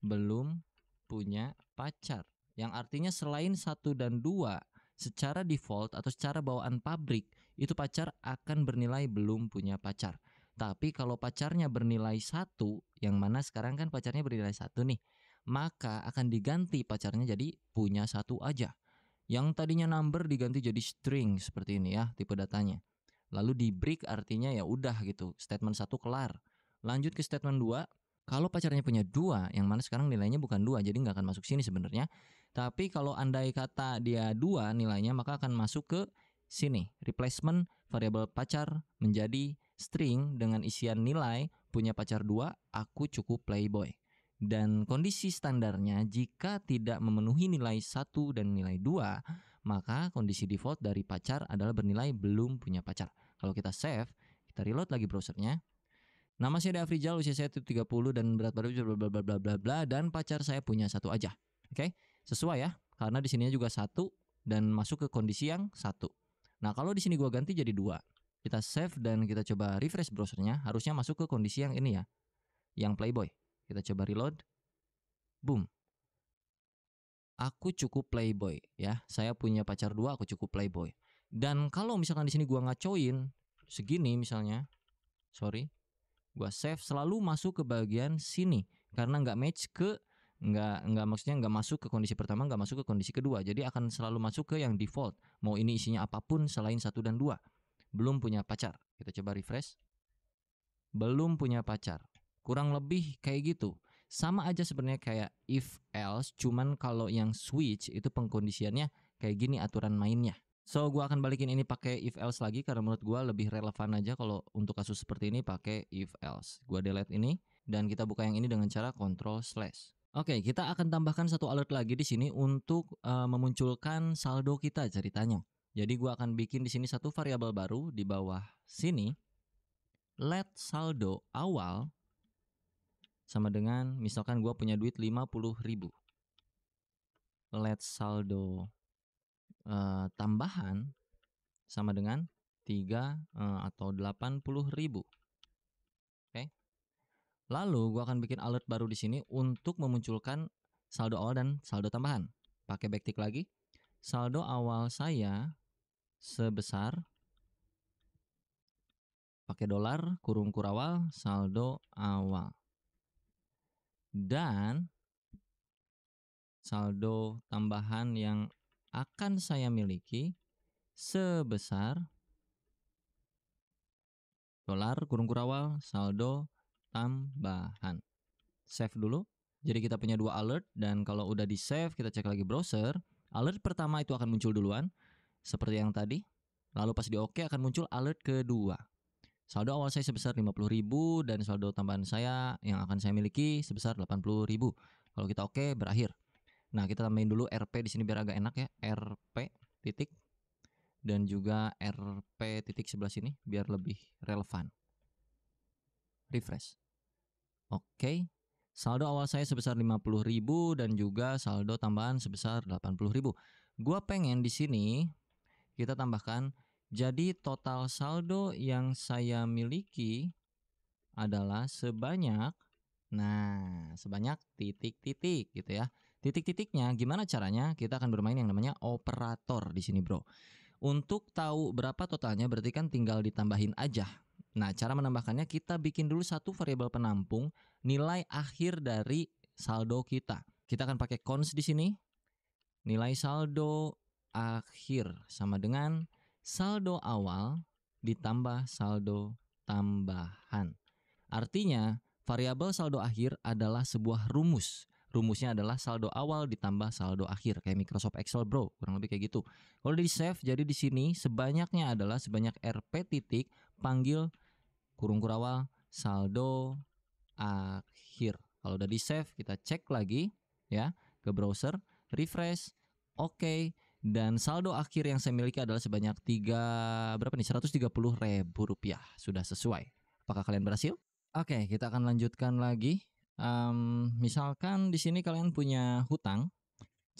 belum punya pacar. Yang artinya selain 1 dan 2 secara default atau secara bawaan pabrik itu pacar akan bernilai belum punya pacar. Tapi kalau pacarnya bernilai 1, yang mana sekarang kan pacarnya bernilai 1 nih, maka akan diganti pacarnya jadi punya 1 aja. Yang tadinya number diganti jadi string seperti ini ya tipe datanya. Lalu di break artinya ya udah gitu, statement 1 kelar. Lanjut ke statement 2. Kalau pacarnya punya 2, yang mana sekarang nilainya bukan 2, jadi nggak akan masuk sini sebenarnya. Tapi kalau andai kata dia 2 nilainya, maka akan masuk ke sini. Replacement variabel pacar menjadi string dengan isian nilai punya pacar 2, aku cukup playboy. Dan kondisi standarnya jika tidak memenuhi nilai 1 dan nilai 2, maka kondisi default dari pacar adalah bernilai belum punya pacar. Kalau kita save, kita reload lagi browsernya. Nama saya Afrizal, usia saya 30 dan berat badan bla bla bla bla bla bla, dan pacar saya punya satu aja. Oke? Sesuai ya, karena di sininya juga satu dan masuk ke kondisi yang satu. Nah, kalau di sini gua ganti jadi 2. Kita save dan kita coba refresh browsernya, harusnya masuk ke kondisi yang ini ya. Yang Playboy. Kita coba reload. Boom. Aku cukup Playboy ya. Saya punya pacar 2, aku cukup Playboy. Dan kalau misalkan di sini gua ngacoin segini misalnya, sorry, gua save selalu masuk ke bagian sini karena nggak match ke nggak maksudnya nggak masuk ke kondisi pertama, nggak masuk ke kondisi kedua. Jadi akan selalu masuk ke yang default. Mau ini isinya apapun selain 1 dan 2. Belum punya pacar. Kita coba refresh. Belum punya pacar. Kurang lebih kayak gitu. Sama aja sebenarnya kayak if else, cuman kalau yang switch itu pengkondisiannya kayak gini aturan mainnya. So, gua akan balikin ini pakai if else lagi karena menurut gua lebih relevan aja kalau untuk kasus seperti ini pakai if else. Gua delete ini dan kita buka yang ini dengan cara Ctrl/. Oke, kita akan tambahkan satu alert lagi di sini untuk memunculkan saldo kita ceritanya. Jadi gua akan bikin di sini satu variabel baru di bawah sini. Let saldo awal sama dengan misalkan gua punya duit 50.000. Let saldo tambahan sama dengan 3 atau 80.000. Oke. Lalu gua akan bikin alert baru di sini untuk memunculkan saldo awal dan saldo tambahan. Pakai backtick lagi. Saldo awal saya sebesar, pakai dolar kurung kurawal saldo awal. Dan saldo tambahan yang akan saya miliki sebesar dolar kurung kurawal saldo tambahan. Save dulu. Jadi kita punya 2 alert dan kalau udah di save kita cek lagi browser. Alert pertama itu akan muncul duluan seperti yang tadi. Lalu pas di OK akan muncul alert kedua. Saldo awal saya sebesar 50.000 dan saldo tambahan saya yang akan saya miliki sebesar 80.000. Kalau kita OK berakhir. Nah, kita tambahin dulu RP di sini biar agak enak ya. RP titik dan juga RP titik sebelah sini biar lebih relevan. Refresh. Oke. Saldo awal saya sebesar 50.000 dan juga saldo tambahan sebesar 80.000. Gua pengen di sini kita tambahkan jadi total saldo yang saya miliki adalah sebanyak sebanyak titik-titik gitu ya. Titik-titiknya gimana caranya? Kita akan bermain yang namanya operator di sini, Bro. Untuk tahu berapa totalnya berarti kan tinggal ditambahin aja. Nah, cara menambahkannya kita bikin dulu satu variabel penampung nilai akhir dari saldo kita. Kita akan pakai cons di sini. Nilai saldo akhir sama dengan saldo awal ditambah saldo tambahan. Artinya, variabel saldo akhir adalah sebuah rumus. Rumusnya adalah saldo awal ditambah saldo akhir kayak Microsoft Excel, Bro. Kurang lebih kayak gitu. Kalau di save jadi di sini sebanyaknya adalah sebanyak RP titik panggil kurung kurawal saldo akhir. Kalau udah di save kita cek lagi ya ke browser, refresh, oke, dan saldo akhir yang saya miliki adalah sebanyak 130.000 rupiah. Sudah sesuai. Apakah kalian berhasil? Oke, kita akan lanjutkan lagi. Misalkan di sini kalian punya hutang,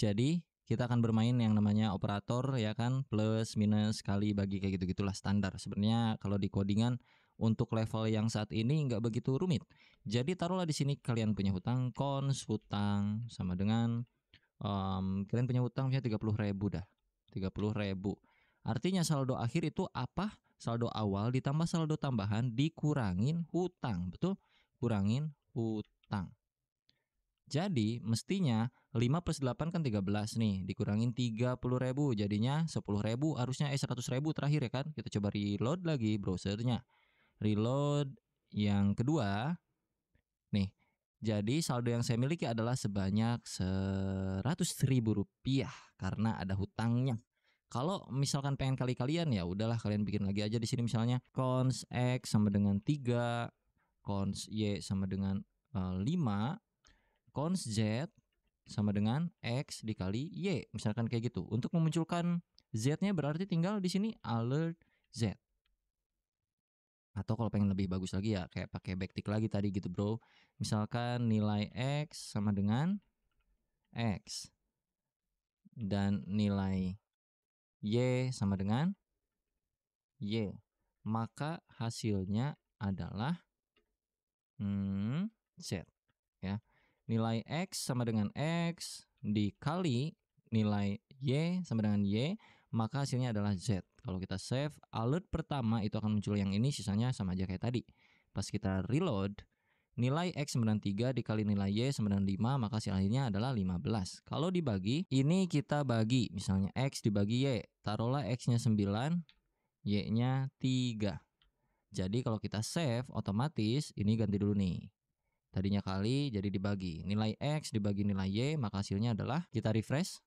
jadi kita akan bermain yang namanya operator ya kan, plus minus kali bagi kayak gitu-gitulah standar. Sebenarnya kalau di codingan untuk level yang saat ini nggak begitu rumit. Jadi taruhlah di sini kalian punya hutang, cons hutang sama dengan kalian punya hutang misalnya 30.000 dah. 30.000. Artinya saldo akhir itu apa? Saldo awal ditambah saldo tambahan dikurangin hutang. Betul? Kurangin hutang. Jadi mestinya 5 plus 8 kan 13 nih. Dikurangin 30.000 jadinya 10.000 harusnya 100.000 terakhir ya kan. Kita coba reload lagi browsernya. Reload yang kedua. Nih. Jadi saldo yang saya miliki adalah sebanyak 100.000 rupiah karena ada hutangnya. Kalau misalkan pengen kali-kalian ya udahlah kalian bikin lagi aja di sini misalnya cons X sama dengan 3, cons Y sama dengan 5, cons Z sama dengan X dikali Y. Misalkan kayak gitu. Untuk memunculkan Z-nya berarti tinggal di sini alert Z. Atau kalau pengen lebih bagus lagi ya kayak pakai backtick lagi tadi gitu bro. Misalkan nilai X sama dengan X. Dan nilai Y sama dengan Y. Maka hasilnya adalah Z. Ya. Nilai X sama dengan X dikali nilai Y sama dengan Y, maka hasilnya adalah Z. Kalau kita save, alert pertama itu akan muncul yang ini, sisanya sama aja kayak tadi. Pas kita reload, nilai X sama dengan 3 dikali nilai Y sama dengan 5, maka hasil akhirnya adalah 15. Kalau dibagi, ini kita bagi, misalnya X dibagi Y, taruhlah X-nya 9, Y-nya 3. Jadi kalau kita save, otomatis ini ganti dulu nih. Tadinya kali jadi dibagi. Nilai X dibagi nilai Y, maka hasilnya adalah, kita refresh.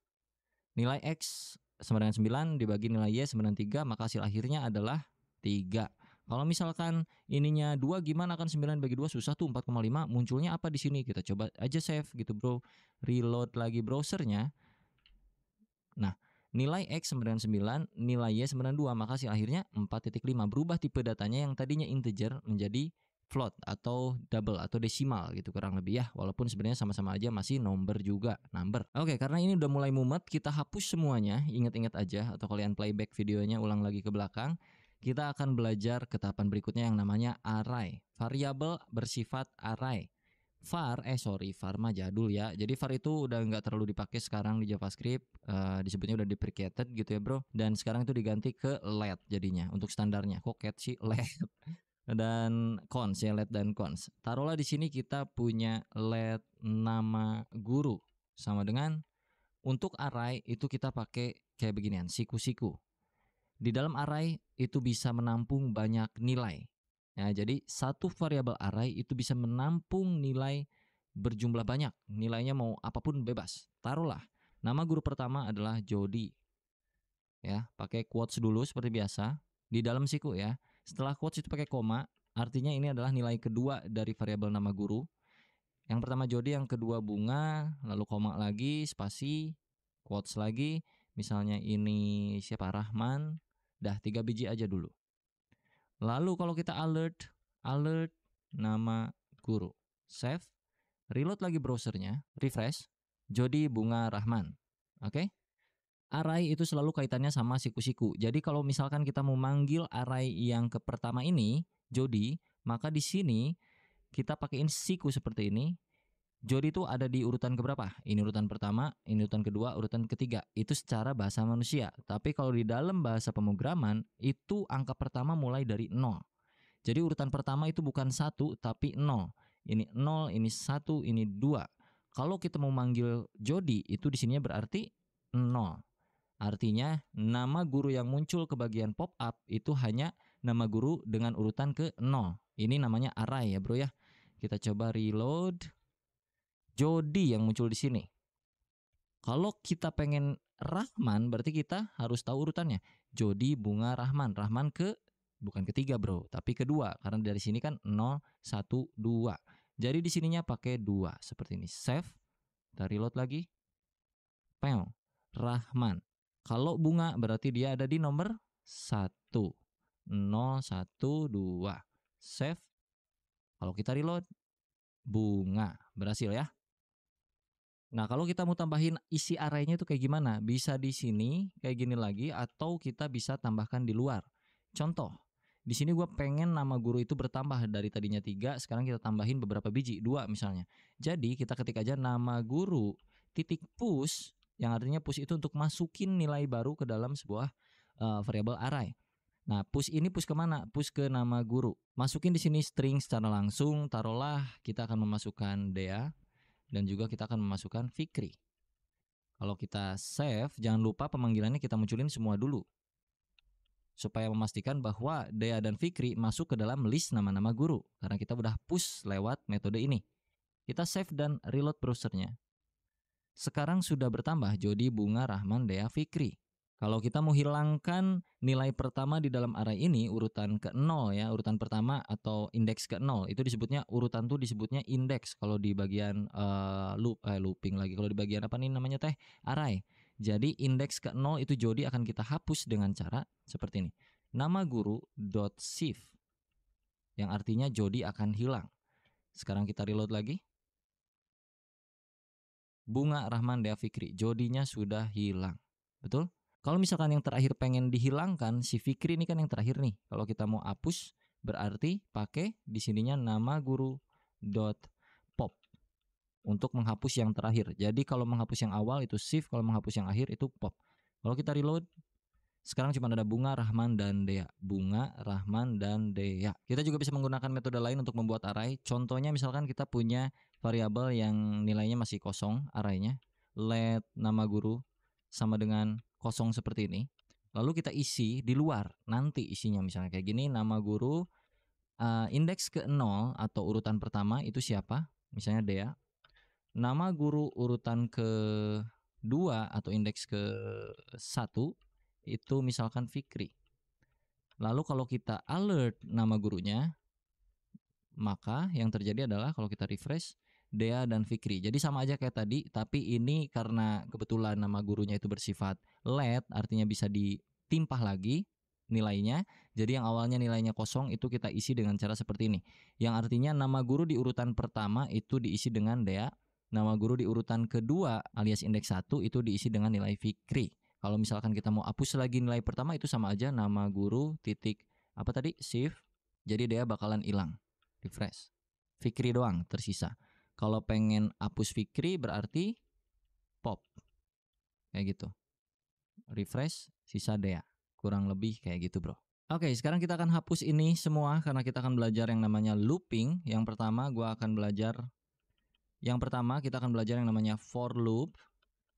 Nilai X sama dengan 9 dibagi nilai Y sama dengan 3, maka hasil akhirnya adalah 3. Kalau misalkan ininya 2, gimana kan 9 bagi 2 susah tuh, 4,5. Munculnya apa di sini? Kita coba aja save gitu bro. Reload lagi browsernya. Nah, nilai X sama dengan 9, nilai Y sama dengan 2, maka hasil akhirnya 4,5. Berubah tipe datanya yang tadinya integer menjadi float atau double atau desimal gitu kurang lebih ya, walaupun sebenarnya sama-sama aja masih number juga, number. Oke, karena ini udah mulai mumet, kita hapus semuanya, ingat-ingat aja, atau kalian playback videonya ulang lagi ke belakang. Kita akan belajar ke tahapan berikutnya yang namanya array, variabel bersifat array. var mah jadul ya, jadi var itu udah nggak terlalu dipakai sekarang di JavaScript, disebutnya udah deprecated gitu ya bro, dan sekarang itu diganti ke let jadinya untuk standarnya. Kok cat sih, let. Dan cons ya, let dan cons. Taruhlah di sini kita punya let nama guru sama dengan, untuk array itu kita pakai kayak beginian, siku-siku. Di dalam array itu bisa menampung banyak nilai. Ya, jadi satu variabel array itu bisa menampung nilai berjumlah banyak. Nilainya mau apapun bebas. Taruhlah nama guru pertama adalah Jody. Ya, pakai quotes dulu seperti biasa di dalam siku ya. Setelah quotes itu pakai koma, artinya ini adalah nilai kedua dari variabel nama guru. Yang pertama Jody, yang kedua bunga, lalu koma lagi, spasi, quotes lagi. Misalnya ini siapa, Rahman. Dah 3 biji aja dulu. Lalu kalau kita alert nama guru. Save, reload lagi browsernya, refresh, Jody, bunga, Rahman. Oke? Array itu selalu kaitannya sama siku-siku. Jadi kalau misalkan kita mau manggil array yang ke pertama ini, Jody, maka di sini kita pakaiin siku seperti ini. Jody itu ada di urutan keberapa? Ini urutan pertama, ini urutan kedua, urutan ketiga. Itu secara bahasa manusia. Tapi kalau di dalam bahasa pemrograman, itu angka pertama mulai dari 0. Jadi urutan pertama itu bukan 1, tapi 0. Ini 0, ini 1, ini 2. Kalau kita mau manggil Jody, itu di sininya berarti 0. Artinya nama guru yang muncul ke bagian pop up itu hanya nama guru dengan urutan ke 0. Ini namanya array ya bro ya. Kita coba reload. Jody yang muncul di sini. Kalau kita pengen Rahman berarti kita harus tahu urutannya. Jody, bunga, Rahman. Rahman ke, bukan ketiga bro, tapi kedua. Karena dari sini kan 0, 1, 2. Jadi di sininya pakai 2 seperti ini. Save. Kita reload lagi. Pew. Rahman. Kalau bunga berarti dia ada di nomor 1. 0, 1, 2. Save. Kalau kita reload, bunga. Berhasil ya. Nah, kalau kita mau tambahin isi arraynya itu kayak gimana? Bisa di sini kayak gini lagi, atau kita bisa tambahkan di luar. Contoh, di sini gue pengen nama guru itu bertambah dari tadinya 3, sekarang kita tambahin beberapa biji, 2 misalnya. Jadi kita ketik aja nama guru titik push, yang artinya push itu untuk masukin nilai baru ke dalam sebuah variabel array. Nah, push ini push kemana? Push ke nama guru. Masukin di sini string secara langsung. Taruhlah kita akan memasukkan Dea, dan juga kita akan memasukkan Fikri. Kalau kita save, jangan lupa pemanggilannya kita munculin semua dulu, supaya memastikan bahwa Dea dan Fikri masuk ke dalam list nama-nama guru, karena kita udah push lewat metode ini. Kita save dan reload browsernya. Sekarang sudah bertambah Jody, bunga, Rahman, Dea, Fikri. Kalau kita mau hilangkan nilai pertama di dalam array ini urutan ke-0 ya, urutan pertama atau indeks ke-0 itu disebutnya urutan tuh disebutnya indeks kalau di bagian looping lagi. Kalau di bagian apa nih namanya teh? Array. Jadi indeks ke-0 itu Jody akan kita hapus dengan cara seperti ini. Nama guru dot shift yang artinya Jody akan hilang. Sekarang kita reload lagi. Bunga Rahman Dea Fikri, Jodinya sudah hilang. Betul? Kalau misalkan yang terakhir pengen dihilangkan, si Fikri ini kan yang terakhir nih. Kalau kita mau hapus, berarti pakai di sininya nama guru dot pop untuk menghapus yang terakhir. Jadi kalau menghapus yang awal itu shift, kalau menghapus yang akhir itu pop. Kalau kita reload, sekarang cuma ada Bunga, Rahman, dan Dea. Bunga, Rahman, dan Dea. Kita juga bisa menggunakan metode lain untuk membuat array. Contohnya misalkan kita punya variabel yang nilainya masih kosong arraynya. Let nama guru sama dengan kosong seperti ini. Lalu kita isi di luar. Nanti isinya misalnya kayak gini. Nama guru indeks ke-0 atau urutan pertama itu siapa? Misalnya Dea. Nama guru urutan ke-2 atau indeks ke-1 itu misalkan Fikri. Lalu kalau kita alert nama gurunya, maka yang terjadi adalah kalau kita refresh Dea dan Fikri. Jadi sama aja kayak tadi, tapi ini karena kebetulan nama gurunya itu bersifat let, artinya bisa ditimpah lagi nilainya. Jadi yang awalnya nilainya kosong itu kita isi dengan cara seperti ini. Yang artinya nama guru di urutan pertama itu diisi dengan Dea, nama guru di urutan kedua alias indeks 1 itu diisi dengan nilai Fikri. Kalau misalkan kita mau hapus lagi nilai pertama itu sama aja nama guru titik apa tadi shift. Jadi Dea bakalan hilang. Refresh. Fikri doang tersisa. Kalau pengen hapus Fikri berarti pop. Kayak gitu. Refresh, sisa Dea. Kurang lebih kayak gitu, bro. Oke, sekarang kita akan hapus ini semua karena kita akan belajar yang namanya looping. Yang pertama kita akan belajar yang namanya for loop.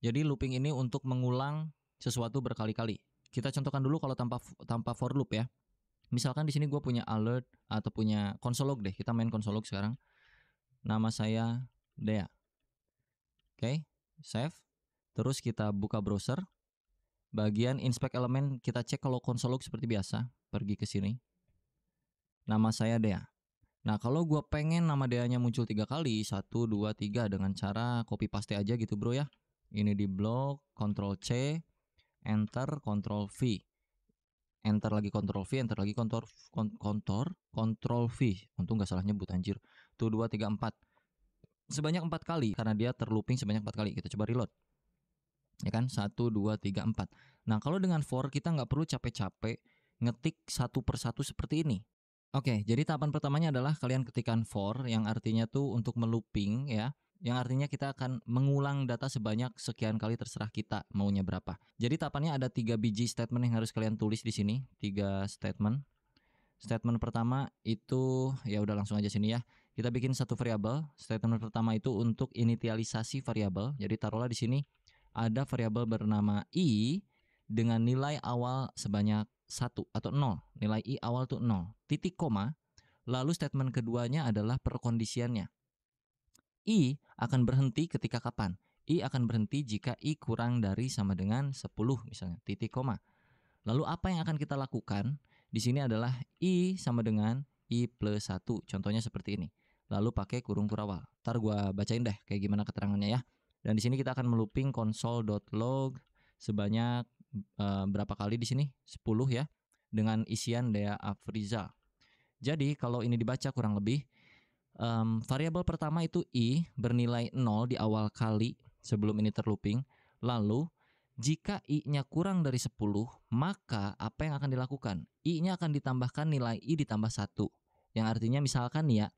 Jadi looping ini untuk mengulang sesuatu berkali-kali. Kita contohkan dulu kalau tanpa for loop ya. Misalkan di sini gue punya alert atau punya console log deh. Kita main console log sekarang. Nama saya Dea. Oke, save. Terus kita buka browser. Bagian inspect element kita cek kalau console log seperti biasa. Pergi ke sini. Nama saya Dea. Nah kalau gue pengen nama Dea-nya muncul 3 kali, 1, 2, 3 dengan cara copy paste aja gitu bro ya. Ini di blok, Ctrl C, Enter, Ctrl V. Enter lagi Ctrl V, enter lagi Ctrl V. Untung gak salah nyebut anjir. 1, 2, 3, 4. Sebanyak 4 kali karena dia terlooping sebanyak 4 kali. Kita coba reload. Ya kan? 1, 2, 3, 4. Nah kalau dengan for kita nggak perlu capek-capek ngetik satu persatu seperti ini. Oke, jadi tahapan pertamanya adalah kalian ketikkan for yang artinya tuh untuk melooping ya. Yang artinya kita akan mengulang data sebanyak sekian kali terserah kita maunya berapa. Jadi tahapannya ada 3 biji statement yang harus kalian tulis di sini, 3 statement. Statement pertama itu ya udah langsung aja sini ya. Kita bikin satu variabel. Statement pertama itu untuk initialisasi variabel. Jadi taruhlah di sini ada variabel bernama i dengan nilai awal sebanyak 1 atau 0. Nilai i awal tuh 0. Titik koma. Lalu statement keduanya adalah perkondisiannya. I akan berhenti ketika kapan? I akan berhenti jika I kurang dari sama dengan 10 misalnya, titik koma. Lalu apa yang akan kita lakukan? Di sini adalah I sama dengan I plus 1. Contohnya seperti ini. Lalu pakai kurung kurawal. Ntar gua bacain deh kayak gimana keterangannya ya. Dan di sini kita akan melooping console.log sebanyak berapa kali di sini? 10 ya. Dengan isian Dea Afrizal. Jadi kalau ini dibaca kurang lebih variabel pertama itu i bernilai 0 di awal kali sebelum ini terlooping. Lalu jika i-nya kurang dari 10, maka apa yang akan dilakukan? I-nya akan ditambahkan nilai i ditambah 1. Yang artinya misalkan ya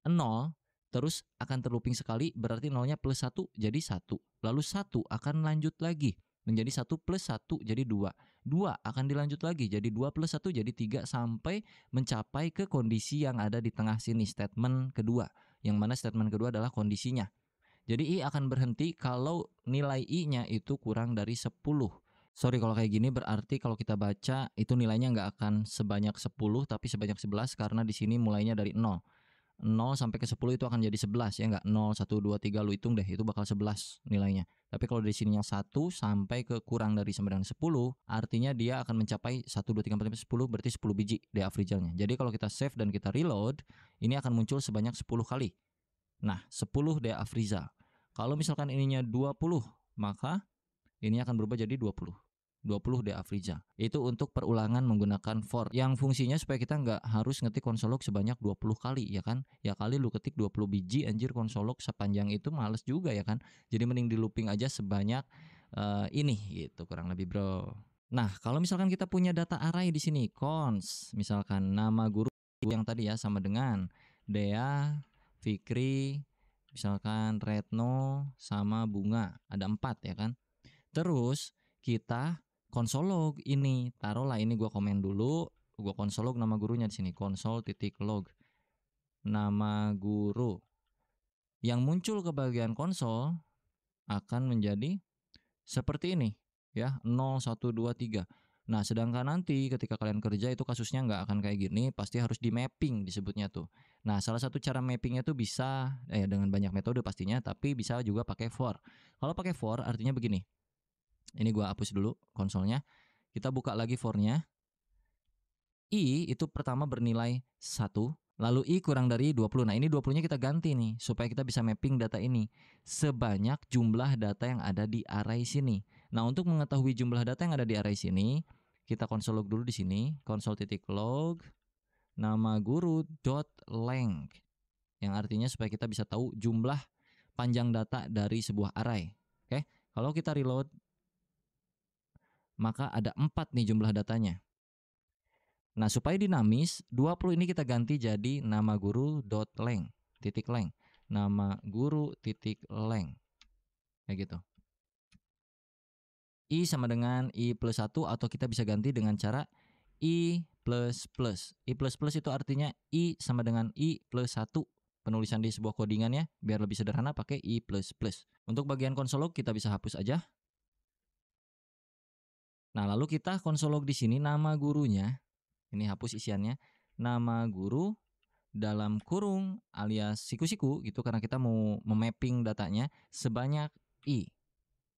0 terus akan terlooping sekali, berarti 0-nya plus 1 jadi 1. Lalu 1 akan lanjut lagi menjadi 1 plus 1 jadi 2. 2 akan dilanjut lagi jadi 2 plus 1 jadi 3 sampai mencapai ke kondisi yang ada di tengah sini, statement kedua. Yang mana statement kedua adalah kondisinya. Jadi i akan berhenti kalau nilai i-nya itu kurang dari 10. Sorry kalau kayak gini berarti kalau kita baca itu nilainya nggak akan sebanyak 10 tapi sebanyak 11 karena di sini mulainya dari 0. 0 sampai ke 10 itu akan jadi 11 ya enggak? 0, 1, 2, 3 lu hitung deh, itu bakal 11 nilainya. Tapi kalau di sininya 1 sampai ke kurang dari sama dengan 10, artinya dia akan mencapai 1, 2, 3, 4, 5, 10, berarti 10 biji de-average-nya. Jadi kalau kita save dan kita reload, ini akan muncul sebanyak 10 kali. Nah, 10 de-average. Kalau misalkan ininya 20, maka ini akan berubah jadi 20 de-average. Itu untuk perulangan menggunakan for yang fungsinya supaya kita nggak harus ngetik console log sebanyak 20 kali ya kan. Ya kali lu ketik 20 biji anjir console log sepanjang itu males juga ya kan. Jadi mending di looping aja sebanyak ini gitu kurang lebih bro. Nah kalau misalkan kita punya data array di sini cons misalkan nama guru yang tadi ya sama dengan Dea, Fikri, misalkan Retno sama Bunga ada 4 ya kan. Terus kita console log ini, taruhlah ini gua komen dulu, gua console log nama gurunya di sini, console.log nama guru. Yang muncul ke bagian konsol akan menjadi seperti ini ya, 0, 1, 2, 3. Nah, sedangkan nanti ketika kalian kerja itu kasusnya nggak akan kayak gini, pasti harus di mapping disebutnya tuh. Nah, salah satu cara mappingnya tuh bisa dengan banyak metode pastinya, tapi bisa juga pakai for. Kalau pakai for artinya begini. Ini gua hapus dulu konsolnya. Kita buka lagi for-nya. I itu pertama bernilai 1, lalu I kurang dari 20. Nah, ini 20-nya kita ganti nih supaya kita bisa mapping data ini sebanyak jumlah data yang ada di array sini. Nah, untuk mengetahui jumlah data yang ada di array sini, kita console log dulu di sini, console.log nama guru.length yang artinya supaya kita bisa tahu jumlah panjang data dari sebuah array. Oke. Kalau kita reload maka ada 4 nih jumlah datanya. Nah, supaya dinamis, 20 ini kita ganti jadi nama guru.length, titik length. Nama guru titik length. Kayak gitu. I sama dengan I plus 1 atau kita bisa ganti dengan cara I plus plus. I plus plus itu artinya I sama dengan I plus 1. Penulisan di sebuah codingan ya, biar lebih sederhana pakai I plus plus. Untuk bagian console log kita bisa hapus aja. Nah, lalu kita console log di sini nama gurunya. Ini hapus isiannya. Nama guru dalam kurung alias siku-siku gitu karena kita mau memapping datanya sebanyak I.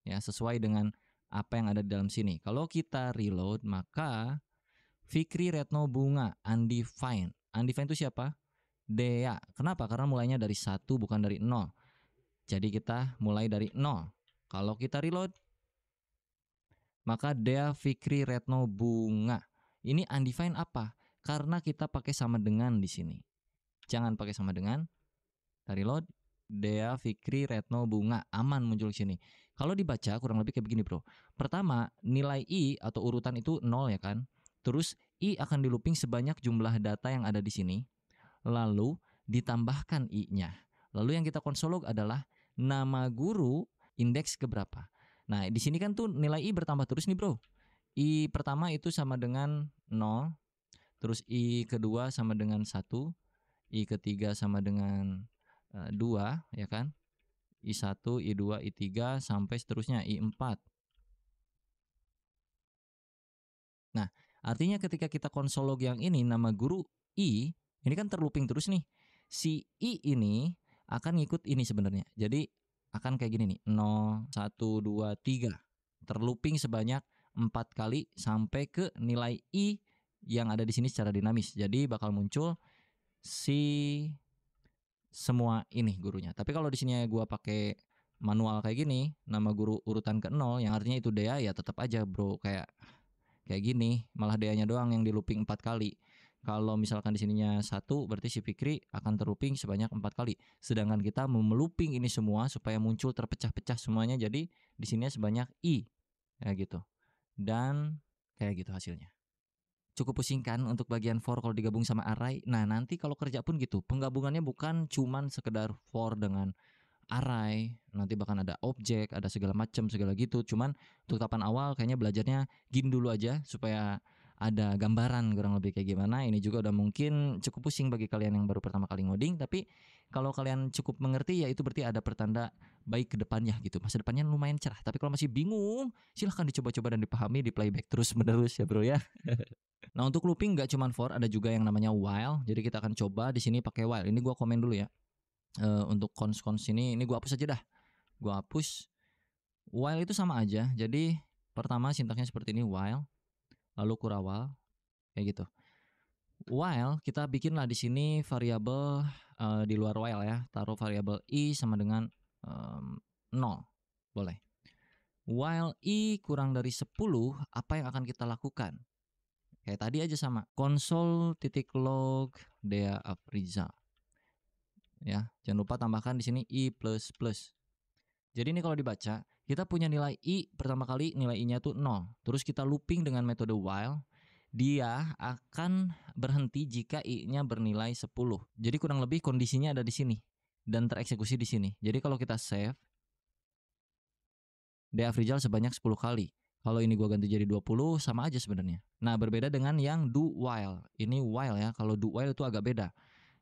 Ya, sesuai dengan apa yang ada di dalam sini. Kalau kita reload maka Fikri, Retno, Bunga, undefined. Undefined itu siapa? Dea. Kenapa? Karena mulainya dari 1 bukan dari 0. Jadi kita mulai dari 0. Kalau kita reload maka Dea, Fikri, Retno, Bunga. Ini undefined apa? Karena kita pakai sama dengan di sini. Jangan pakai sama dengan. Kita reload. Dea, Fikri, Retno, Bunga. Aman muncul di sini. Kalau dibaca kurang lebih kayak begini bro. Pertama nilai I atau urutan itu 0 ya kan. Terus I akan di looping sebanyak jumlah data yang ada di sini. Lalu ditambahkan I-nya. Lalu yang kita console log adalah nama guru indeks keberapa. Nah, di sini kan tuh nilai I bertambah terus nih, bro. I pertama itu sama dengan 0, terus I kedua sama dengan 1, I ketiga sama dengan 2, ya kan? I1, I2, I3, sampai seterusnya I4. Nah, artinya ketika kita console log yang ini, nama guru I, ini kan terlooping terus nih. Si I ini akan ngikut ini sebenarnya. Jadi akan kayak gini nih, 0, 1, 2, 3. Terlooping sebanyak 4 kali sampai ke nilai I yang ada di sini secara dinamis. Jadi bakal muncul si semua ini gurunya. Tapi kalau di sini gua pakai manual kayak gini, nama guru urutan ke 0 yang artinya itu Dea, ya tetap aja bro kayak gini, malah Dea-nya doang yang di looping 4 kali. Kalau misalkan di sininya 1, berarti si Fikri akan terlooping sebanyak 4 kali. Sedangkan kita mau melooping ini semua supaya muncul terpecah-pecah semuanya, jadi di sini sebanyak I. Kayak gitu. Dan kayak gitu hasilnya. Cukup pusing kan untuk bagian for kalau digabung sama array. Nah, nanti kalau kerja pun gitu. Penggabungannya bukan cuman sekedar for dengan array, nanti bahkan ada objek, ada segala macam segala gitu. Cuman untuk tahapan awal kayaknya belajarnya gini dulu aja supaya ada gambaran kurang lebih kayak gimana. Ini juga udah mungkin cukup pusing bagi kalian yang baru pertama kali ngoding, tapi Kalau kalian cukup mengerti ya itu berarti ada pertanda baik ke depannya gitu. Masa depannya lumayan cerah. Tapi kalau masih bingung, silahkan dicoba-coba dan dipahami, di playback terus-menerus ya bro ya. Nah untuk looping nggak cuma for, ada juga yang namanya while. Jadi kita akan coba di sini pakai while. Ini gua komen dulu ya. Untuk cons ini gua hapus aja dah. Gua hapus. While itu sama aja. Jadi pertama sintaksnya seperti ini while, lalu kurawal kayak gitu. While kita bikinlah di sini variabel di luar while ya. Taruh variabel i sama dengan 0. Boleh. While i kurang dari 10, apa yang akan kita lakukan? Kayak tadi aja sama. Console.log Dea Afriza. Ya, jangan lupa tambahkan di sini i++. Jadi ini kalau dibaca, kita punya nilai i pertama kali nilai i-nya tuh 0. Terus kita looping dengan metode while, dia akan berhenti jika i-nya bernilai 10. Jadi kurang lebih kondisinya ada di sini dan tereksekusi di sini. Jadi kalau kita save Dea Afrizal sebanyak 10 kali. Kalau ini gua ganti jadi 20 sama aja sebenarnya. Nah, berbeda dengan yang do while. Ini while ya. Kalau do while itu agak beda.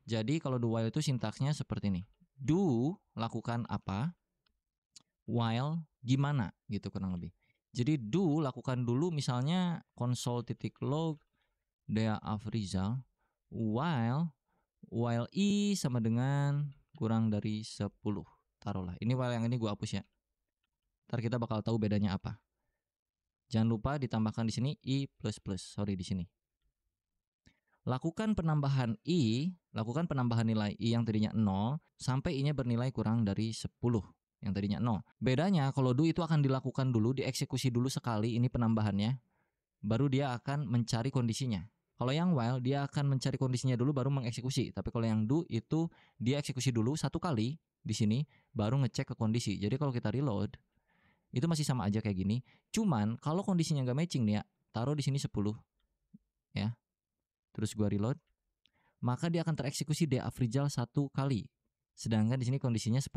Jadi kalau do while itu sintaksnya seperti ini. Do lakukan apa? While gimana gitu kurang lebih. Jadi do lakukan dulu misalnya console.log Dea Afrizal while i sama dengan kurang dari 10. Taruhlah. Ini while yang ini gua hapus ya. Ntar kita bakal tahu bedanya apa. Jangan lupa ditambahkan di sini i++. Sorry di sini. Lakukan penambahan nilai i yang tadinya 0 sampai i-nya bernilai kurang dari 10. Yang tadinya 0. Bedanya kalau do itu akan dilakukan dulu, dieksekusi dulu sekali ini penambahannya, baru dia akan mencari kondisinya. Kalau yang while dia akan mencari kondisinya dulu baru mengeksekusi. Tapi kalau yang do itu dia eksekusi dulu satu kali di sini baru ngecek ke kondisi. Jadi kalau kita reload itu masih sama aja kayak gini. Cuman kalau kondisinya nggak matching nih ya, taruh di sini 10 ya. Terus gua reload, maka dia akan tereksekusi Dea Afrizal satu kali. Sedangkan di sini kondisinya 10.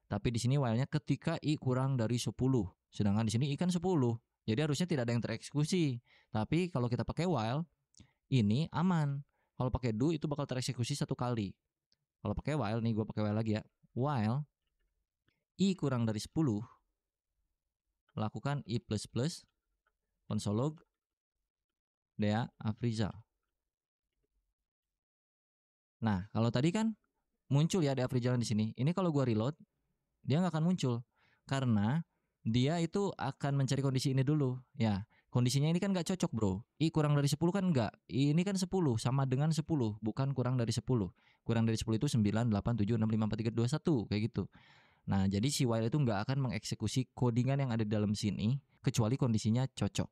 Tapi di sini while-nya ketika i kurang dari 10. Sedangkan di sini i kan 10. Jadi harusnya tidak ada yang tereksekusi. Tapi kalau kita pakai while, ini aman. Kalau pakai do itu bakal tereksekusi satu kali. Kalau pakai while, nih gue pakai while lagi ya. While i kurang dari 10, lakukan i++, console log Dea Afrizal. Nah, kalau tadi kan muncul ya Dea Afrizal di sini. Ini kalau gue reload, dia nggak akan muncul karena dia itu akan mencari kondisi ini dulu ya. Kondisinya ini kan nggak cocok bro. I kurang dari 10 kan enggak. I ini kan 10 sama dengan 10, bukan kurang dari 10. Kurang dari 10 itu 9, 8, 7, 6, 5, 4, 3, 2, 1 kayak gitu. Nah jadi si while itu nggak akan mengeksekusi codingan yang ada di dalam sini kecuali kondisinya cocok.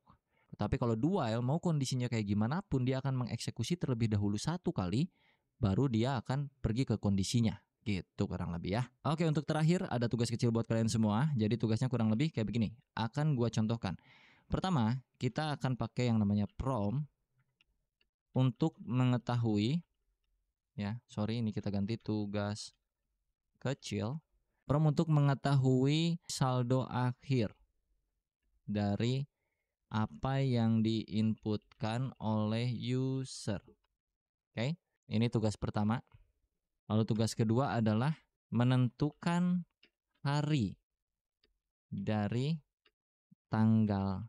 Tapi kalau do while mau kondisinya kayak gimana pun dia akan mengeksekusi terlebih dahulu satu kali, baru dia akan pergi ke kondisinya. Gitu kurang lebih ya. Oke, untuk terakhir ada tugas kecil buat kalian semua. Jadi tugasnya kurang lebih kayak begini. Akan gua contohkan. Pertama, kita akan pakai yang namanya prom untuk mengetahui ya. Sorry, ini kita ganti tugas kecil. Prom untuk mengetahui saldo akhir dari apa yang diinputkan oleh user. Oke, ini tugas pertama. Lalu tugas kedua adalah menentukan hari dari tanggal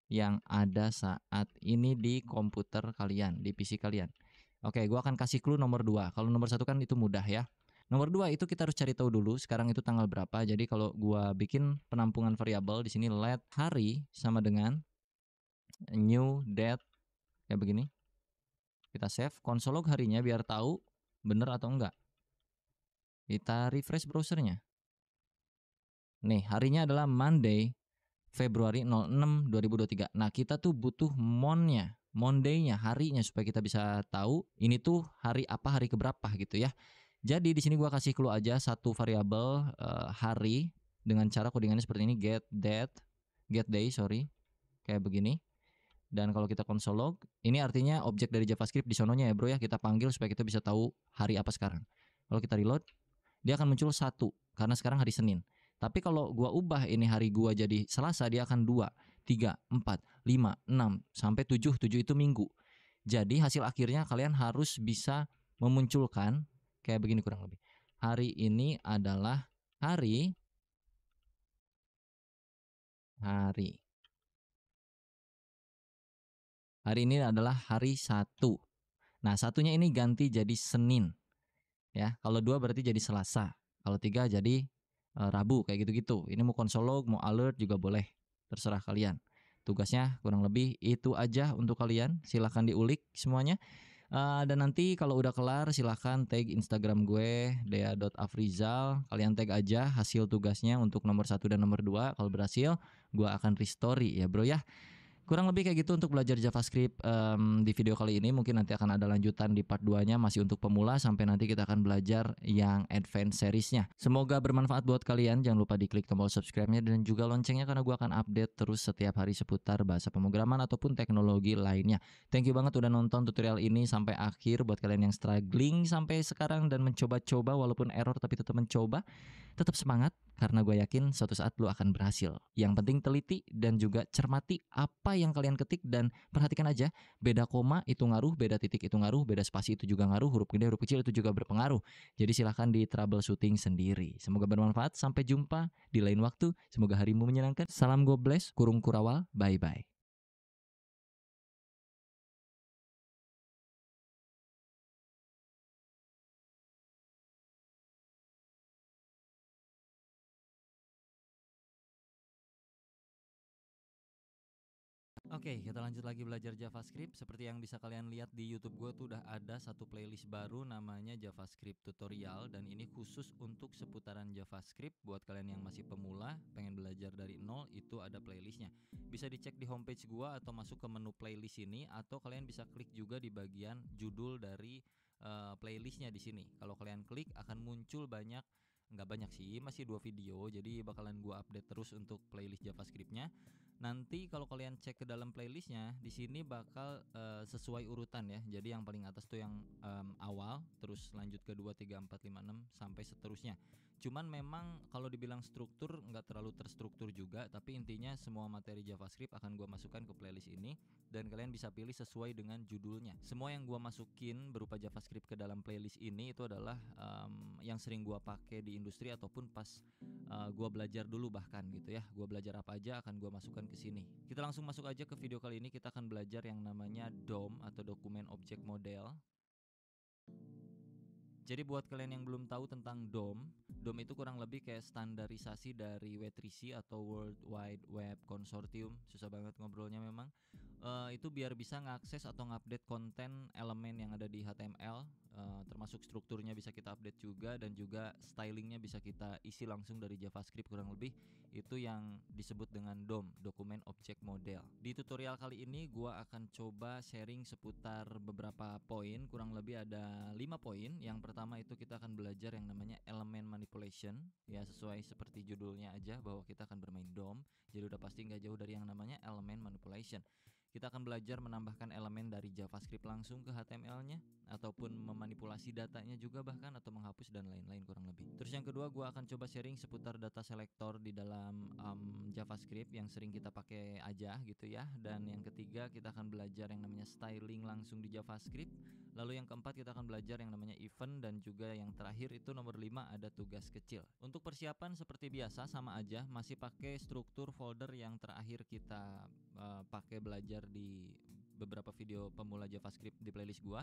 yang ada saat ini di komputer kalian, di PC kalian. Oke, gua akan kasih clue nomor 2. Kalau nomor 1 kan itu mudah ya. Nomor 2 itu kita harus cari tahu dulu sekarang itu tanggal berapa. Jadi kalau gua bikin penampungan variabel di sini let hari sama dengan new date kayak begini. Kita save console log harinya biar tahu bener atau enggak. Kita refresh browsernya. Nih, harinya adalah Monday, Februari 06 2023. Nah, kita tuh butuh monnya, Monday-nya, harinya supaya kita bisa tahu ini tuh hari apa, hari keberapa gitu ya. Jadi di sini gua kasih clue aja satu variabel hari dengan cara codingannya seperti ini get day, kayak begini. Dan kalau kita console log, ini artinya objek dari JavaScript di sononya ya bro ya, kita panggil supaya kita bisa tahu hari apa sekarang. Kalau kita reload, dia akan muncul 1 karena sekarang hari Senin. Tapi kalau gua ubah ini hari gua jadi Selasa, dia akan 2, 3, 4, 5, 6 sampai 7. 7 itu minggu. Jadi hasil akhirnya kalian harus bisa memunculkan kayak begini kurang lebih. Hari ini adalah hari hari. Hari ini adalah hari Sabtu. Nah, satunya ini ganti jadi Senin ya. Kalau 2 berarti jadi Selasa. Kalau 3 jadi Rabu kayak gitu-gitu. Ini mau konsolog, mau alert juga boleh. Terserah kalian. Tugasnya kurang lebih itu aja untuk kalian. Silahkan diulik semuanya. Dan nanti kalau udah kelar silahkan tag Instagram gue dea.afrizal. Kalian tag aja hasil tugasnya untuk nomor 1 dan nomor 2. Kalau berhasil gue akan restory ya bro ya. Kurang lebih kayak gitu untuk belajar JavaScript di video kali ini. Mungkin nanti akan ada lanjutan di part 2-nya masih untuk pemula sampai nanti kita akan belajar yang advance seriesnya. Semoga bermanfaat buat kalian. Jangan lupa diklik tombol subscribe-nya dan juga loncengnya karena gue akan update terus setiap hari seputar bahasa pemrograman ataupun teknologi lainnya. Thank you banget udah nonton tutorial ini sampai akhir. Buat kalian yang struggling sampai sekarang dan mencoba-coba walaupun error tapi tetap mencoba, tetap semangat karena gue yakin suatu saat lo akan berhasil. Yang penting teliti dan juga cermati apa yang kalian ketik dan perhatikan aja beda koma itu ngaruh, beda titik itu ngaruh, beda spasi itu juga ngaruh, huruf gede, huruf kecil itu juga berpengaruh. Jadi silahkan di troubleshooting sendiri. Semoga bermanfaat. Sampai jumpa di lain waktu. Semoga harimu menyenangkan. Salam God bless. Kurung Kurawal. Bye-bye. Oke, kita lanjut lagi belajar JavaScript. Seperti yang bisa kalian lihat di YouTube gue tuh udah ada satu playlist baru namanya JavaScript Tutorial, dan ini khusus untuk seputaran JavaScript. Buat kalian yang masih pemula, pengen belajar dari nol, itu ada playlistnya. Bisa dicek di homepage gue atau masuk ke menu playlist ini, atau kalian bisa klik juga di bagian judul dari playlistnya di sini. Kalau kalian klik akan muncul banyak, nggak banyak sih, masih 2 video. Jadi bakalan gue update terus untuk playlist JavaScriptnya. Nanti kalau kalian cek ke dalam playlistnya, di sini bakal sesuai urutan ya. Jadi yang paling atas tuh yang awal, terus lanjut ke 2, 3, 4, 5, 6 sampai seterusnya. Cuman memang kalau dibilang struktur nggak terlalu terstruktur juga, tapi intinya semua materi JavaScript akan gua masukkan ke playlist ini dan kalian bisa pilih sesuai dengan judulnya. Semua yang gua masukin berupa JavaScript ke dalam playlist ini itu adalah yang sering gua pakai di industri ataupun pas gua belajar dulu bahkan gitu ya. Gua belajar apa aja akan gua masukkan ke sini. Kita langsung masuk aja ke video kali ini. Kita akan belajar yang namanya DOM atau Document Object Model. Jadi buat kalian yang belum tahu tentang DOM itu kurang lebih kayak standarisasi dari W3C atau World Wide Web Consortium. Susah banget ngobrolnya memang. Itu biar bisa ngakses atau ngupdate konten elemen yang ada di HTML, termasuk strukturnya bisa kita update juga, dan juga stylingnya bisa kita isi langsung dari JavaScript. Kurang lebih itu yang disebut dengan DOM, Document Object Model. Di tutorial kali ini gua akan coba sharing seputar beberapa poin, kurang lebih ada 5 poin. Yang pertama itu kita akan belajar yang namanya elemen manipulation, ya sesuai seperti judulnya aja bahwa kita akan bermain DOM. Jadi udah pasti nggak jauh dari yang namanya elemen manipulation. Kita akan belajar menambahkan elemen dari JavaScript langsung ke HTML-nya, ataupun memanipulasi datanya juga bahkan, atau menghapus dan lain-lain kurang lebih. Terus yang kedua gue akan coba sharing seputar data selector di dalam JavaScript yang sering kita pakai aja gitu ya. Dan yang ketiga kita akan belajar yang namanya styling langsung di JavaScript. Lalu yang keempat kita akan belajar yang namanya event, dan juga yang terakhir itu nomor 5 ada tugas kecil. Untuk persiapan seperti biasa sama aja, masih pakai struktur folder yang terakhir kita pakai belajar di beberapa video pemula JavaScript di playlist gua.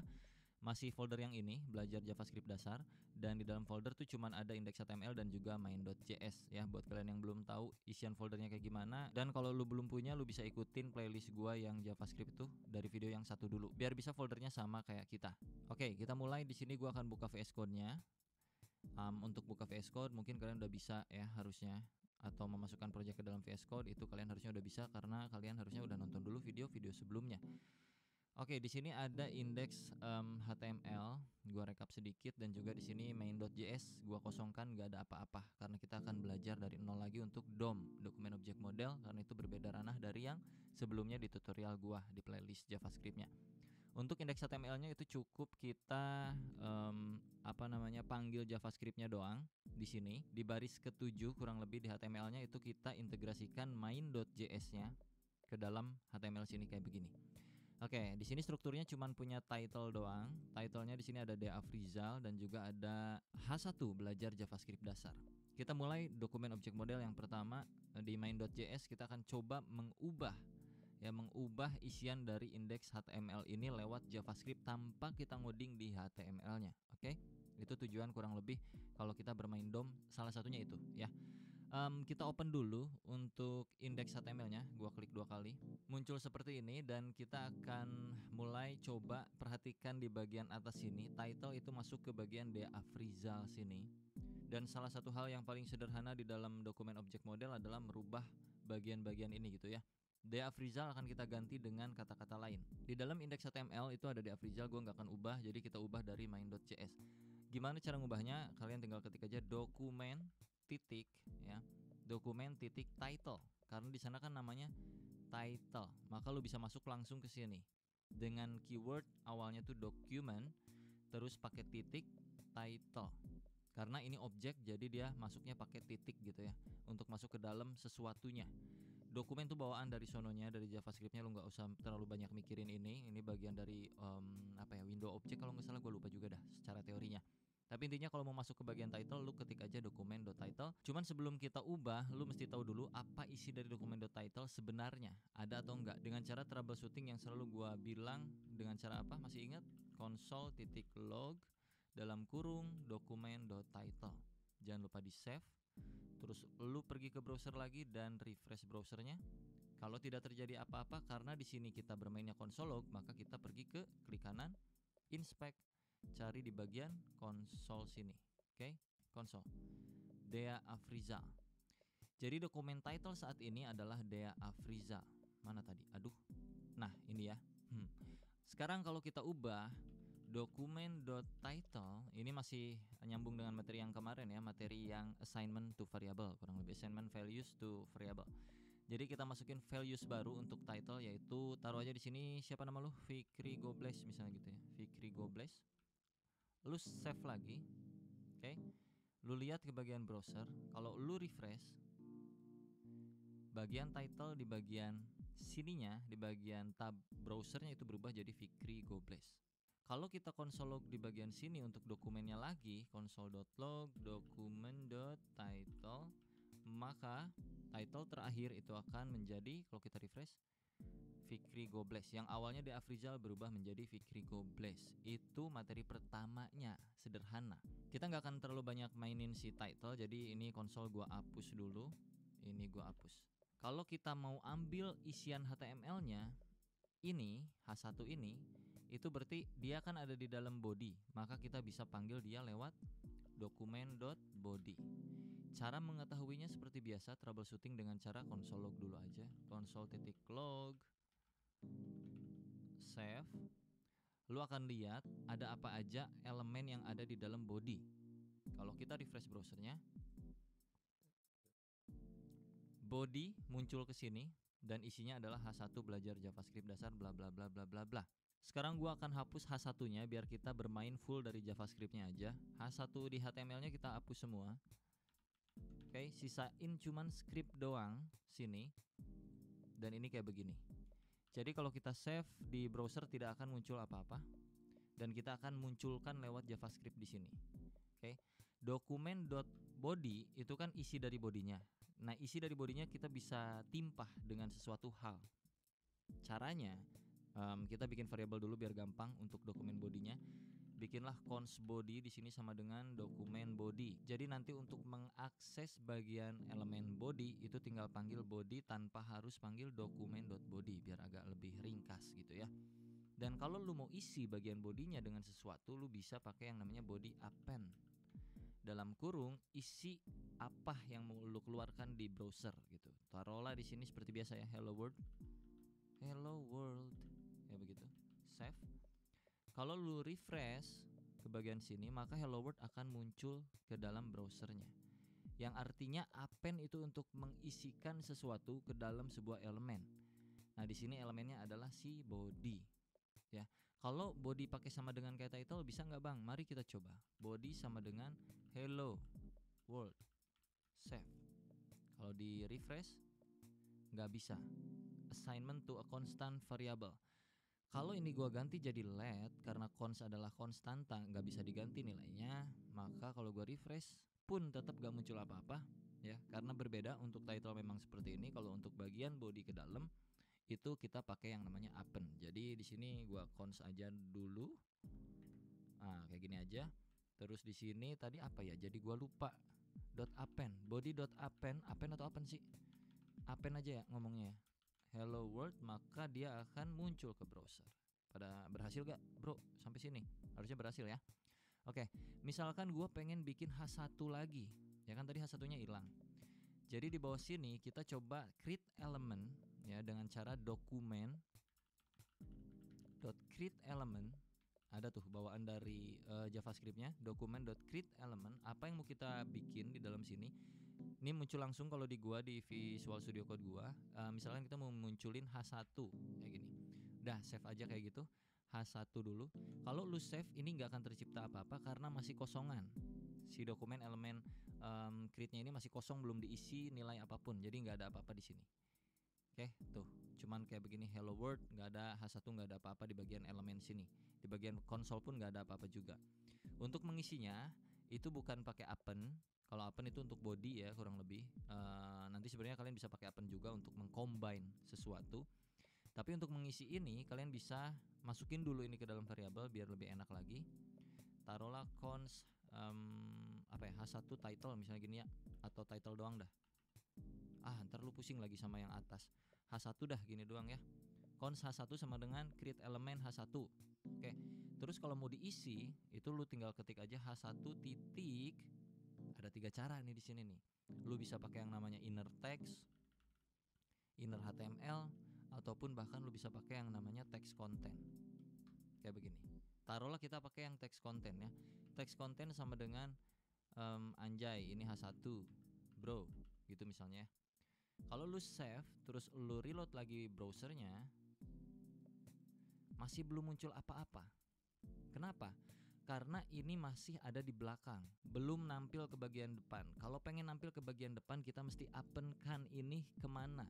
Masih folder yang ini, belajar JavaScript dasar, dan di dalam folder tuh cuman ada index.html dan juga main.js ya. Buat kalian yang belum tahu isian foldernya kayak gimana, dan kalau lu belum punya, lu bisa ikutin playlist gua yang JavaScript tuh dari video yang satu dulu biar bisa foldernya sama kayak kita. Oke, kita mulai. Di sini gua akan buka VS Code-nya. Untuk buka VS Code mungkin kalian udah bisa ya harusnya, atau memasukkan project ke dalam VS Code itu kalian harusnya udah bisa karena kalian harusnya udah nonton dulu video-video sebelumnya. Oke, di sini ada index HTML, gua rekap sedikit, dan juga di sini main.js gua kosongkan, nggak ada apa-apa karena kita akan belajar dari nol lagi untuk DOM, Document Object Model, karena itu berbeda ranah dari yang sebelumnya di tutorial gua di playlist JavaScript-nya. Untuk indeks HTML-nya itu cukup kita panggil JavaScript-nya doang di sini. Di baris ke-7 kurang lebih di HTML-nya itu kita integrasikan main.js-nya ke dalam HTML sini kayak begini. Oke, di sini strukturnya cuman punya title doang. Titlenya di sini ada De Afrizal dan juga ada H1 belajar JavaScript dasar. Kita mulai dokumen objek model yang pertama di main.js kita akan coba mengubah isian dari indeks HTML ini lewat JavaScript tanpa kita ngoding di HTML-nya. Oke? Itu tujuan kurang lebih kalau kita bermain DOM, salah satunya itu ya. Kita open dulu untuk indeks HTML-nya, gua klik 2 kali. Muncul seperti ini dan kita akan mulai coba perhatikan di bagian atas sini, title itu masuk ke bagian De Afrizal sini. Dan salah satu hal yang paling sederhana di dalam dokumen objek model adalah merubah bagian-bagian ini gitu ya. De Afrizal akan kita ganti dengan kata-kata lain. Di dalam indeks HTML itu ada De Afrizal, gua nggak akan ubah, jadi kita ubah dari main.js. Gimana cara ngubahnya? Kalian tinggal ketik aja dokumen titik ya, dokumen titik title, karena di sana kan namanya title, maka lu bisa masuk langsung ke sini dengan keyword awalnya tuh document terus pakai titik title, karena ini objek jadi dia masuknya pakai titik gitu ya untuk masuk ke dalam sesuatunya. Dokumen tuh bawaan dari sononya, dari JavaScriptnya, lu nggak usah terlalu banyak mikirin ini bagian dari window object kalau nggak salah, gue lupa juga dah secara teorinya. Tapi intinya kalau mau masuk ke bagian title, lu ketik aja dokumen.title. Cuman sebelum kita ubah, lu mesti tahu dulu apa isi dari dokumen.title sebenarnya, ada atau enggak, dengan cara troubleshooting yang selalu gua bilang. Dengan cara apa? Masih ingat? Console.log dalam kurung dokumen.title. Jangan lupa di save. Terus lu pergi ke browser lagi dan refresh browsernya. Kalau tidak terjadi apa-apa karena di sini kita bermainnya console log, maka kita pergi ke klik kanan, inspect, cari di bagian konsol sini. Oke, konsol Dea Afrizal. Jadi dokumen title saat ini adalah Dea Afrizal. Mana tadi? Aduh. Nah, ini ya. Sekarang kalau kita ubah dokumen.title, ini masih nyambung dengan materi yang kemarin ya, materi yang assignment to variable, kurang lebih assignment values to variable. Jadi kita masukin values baru untuk title, yaitu taruh aja di sini siapa nama lu? Fikri Gobles misalnya gitu ya. Fikri Gobles. Lu save lagi. Oke. Lu lihat ke bagian browser, kalau lu refresh, bagian title di bagian sininya, di bagian tab browsernya itu berubah jadi Fikri Gobles. Kalau kita console log di bagian sini untuk dokumennya lagi, console.log dokumen.title, maka title terakhir itu akan menjadi, kalau kita refresh, Fikri Gobles. Yang awalnya De Afrizal berubah menjadi Fikri Gobles. Itu materi pertamanya, sederhana. Kita nggak akan terlalu banyak mainin si title, jadi ini konsol gua hapus dulu. Ini gua hapus. Kalau kita mau ambil isian HTML-nya, ini H1 ini, itu berarti dia kan ada di dalam body, maka kita bisa panggil dia lewat dokumen.body. Cara mengetahuinya seperti biasa, troubleshooting dengan cara console log dulu aja. Console.log save. Lu akan lihat ada apa aja elemen yang ada di dalam body. Kalau kita refresh browsernya, body muncul ke sini dan isinya adalah H1 belajar JavaScript dasar bla bla bla bla bla bla. Sekarang gua akan hapus H1-nya biar kita bermain full dari JavaScript-nya aja. H1 di HTML-nya kita hapus semua. Oke, sisain cuman script doang sini. Dan ini kayak begini. Jadi kalau kita save di browser tidak akan muncul apa-apa, dan kita akan munculkan lewat JavaScript di sini. Oke. Dokumen.body itu kan isi dari bodinya. Nah, isi dari bodinya kita bisa timpah dengan sesuatu hal. Caranya, kita bikin variabel dulu biar gampang untuk dokumen bodinya. Bikinlah cons body di sini sama dengan dokumen body. Jadi nanti untuk mengakses bagian elemen body itu tinggal panggil body tanpa harus panggil dokumen.body biar agak lebih ringkas gitu ya. Dan kalau lu mau isi bagian bodinya dengan sesuatu, lu bisa pakai yang namanya body append. Dalam kurung isi apa yang mau lu keluarkan di browser gitu. Taruhlah di sini seperti biasa ya, hello world. Hello world. Ya begitu. Save. Kalau lu refresh ke bagian sini, maka hello world akan muncul ke dalam browsernya. Yang artinya append itu untuk mengisikan sesuatu ke dalam sebuah elemen. Nah, di sini elemennya adalah si body. Ya. Kalau body pakai sama dengan kayak title bisa nggak bang? Mari kita coba. Body sama dengan hello world. Save. Kalau di refresh nggak bisa. Assignment to a constant variable. Kalau ini gua ganti jadi let karena cons adalah konstanta, nggak bisa diganti nilainya, maka kalau gua refresh pun tetap gak muncul apa-apa ya, karena berbeda untuk title memang seperti ini. Kalau untuk bagian body ke dalam itu kita pakai yang namanya append. Jadi di sini gua cons aja dulu. Nah, kayak gini aja. Terus di sini tadi apa ya? Jadi gua lupa. .append, body.append, append atau append sih? Append aja ya ngomongnya. Hello world, maka dia akan muncul ke browser. Pada berhasil gak bro sampai sini? Harusnya berhasil ya. Oke, misalkan gue pengen bikin H1 lagi, ya kan tadi H1-nya hilang. Jadi di bawah sini kita coba create element ya dengan cara document.create element. Ada tuh bawaan dari JavaScript-nya, document.create-element. Apa yang mau kita bikin di dalam sini? Ini muncul langsung kalau di gua di Visual Studio Code gua. Misalkan kita mau munculin H1 kayak gini. Udah save aja kayak gitu. H1 dulu. Kalau lu save ini nggak akan tercipta apa-apa karena masih kosongan. Si dokumen elemen create-nya ini masih kosong, belum diisi nilai apapun. Jadi nggak ada apa-apa di sini. Oke, tuh. Cuman kayak begini hello world, nggak ada H1, nggak ada apa-apa di bagian elemen sini. Di bagian konsol pun nggak ada apa-apa juga. Untuk mengisinya itu bukan pakai append. Kalau append itu untuk body ya kurang lebih. Nanti sebenarnya kalian bisa pakai append juga untuk mengcombine sesuatu. Tapi untuk mengisi ini kalian bisa masukin dulu ini ke dalam variabel biar lebih enak lagi. Taruhlah cons H1 title misalnya gini ya, atau title doang dah. Ntar lu pusing lagi sama yang atas. H1 dah gini doang ya. Cons H1 sama dengan create element H1. Oke. Terus kalau mau diisi itu lu tinggal ketik aja H1 titik. Ada 3 cara nih di sini nih. Lu bisa pakai yang namanya inner text, inner HTML, ataupun bahkan lu bisa pakai yang namanya text content. Kayak begini. Taruhlah kita pakai yang text content ya. Text content sama dengan anjay ini H1 bro gitu misalnya. Kalau lu save terus lu reload lagi browsernya, masih belum muncul apa-apa. Kenapa? Karena ini masih ada di belakang, belum nampil ke bagian depan. Kalau pengen nampil ke bagian depan kita mesti append-kan ini kemana.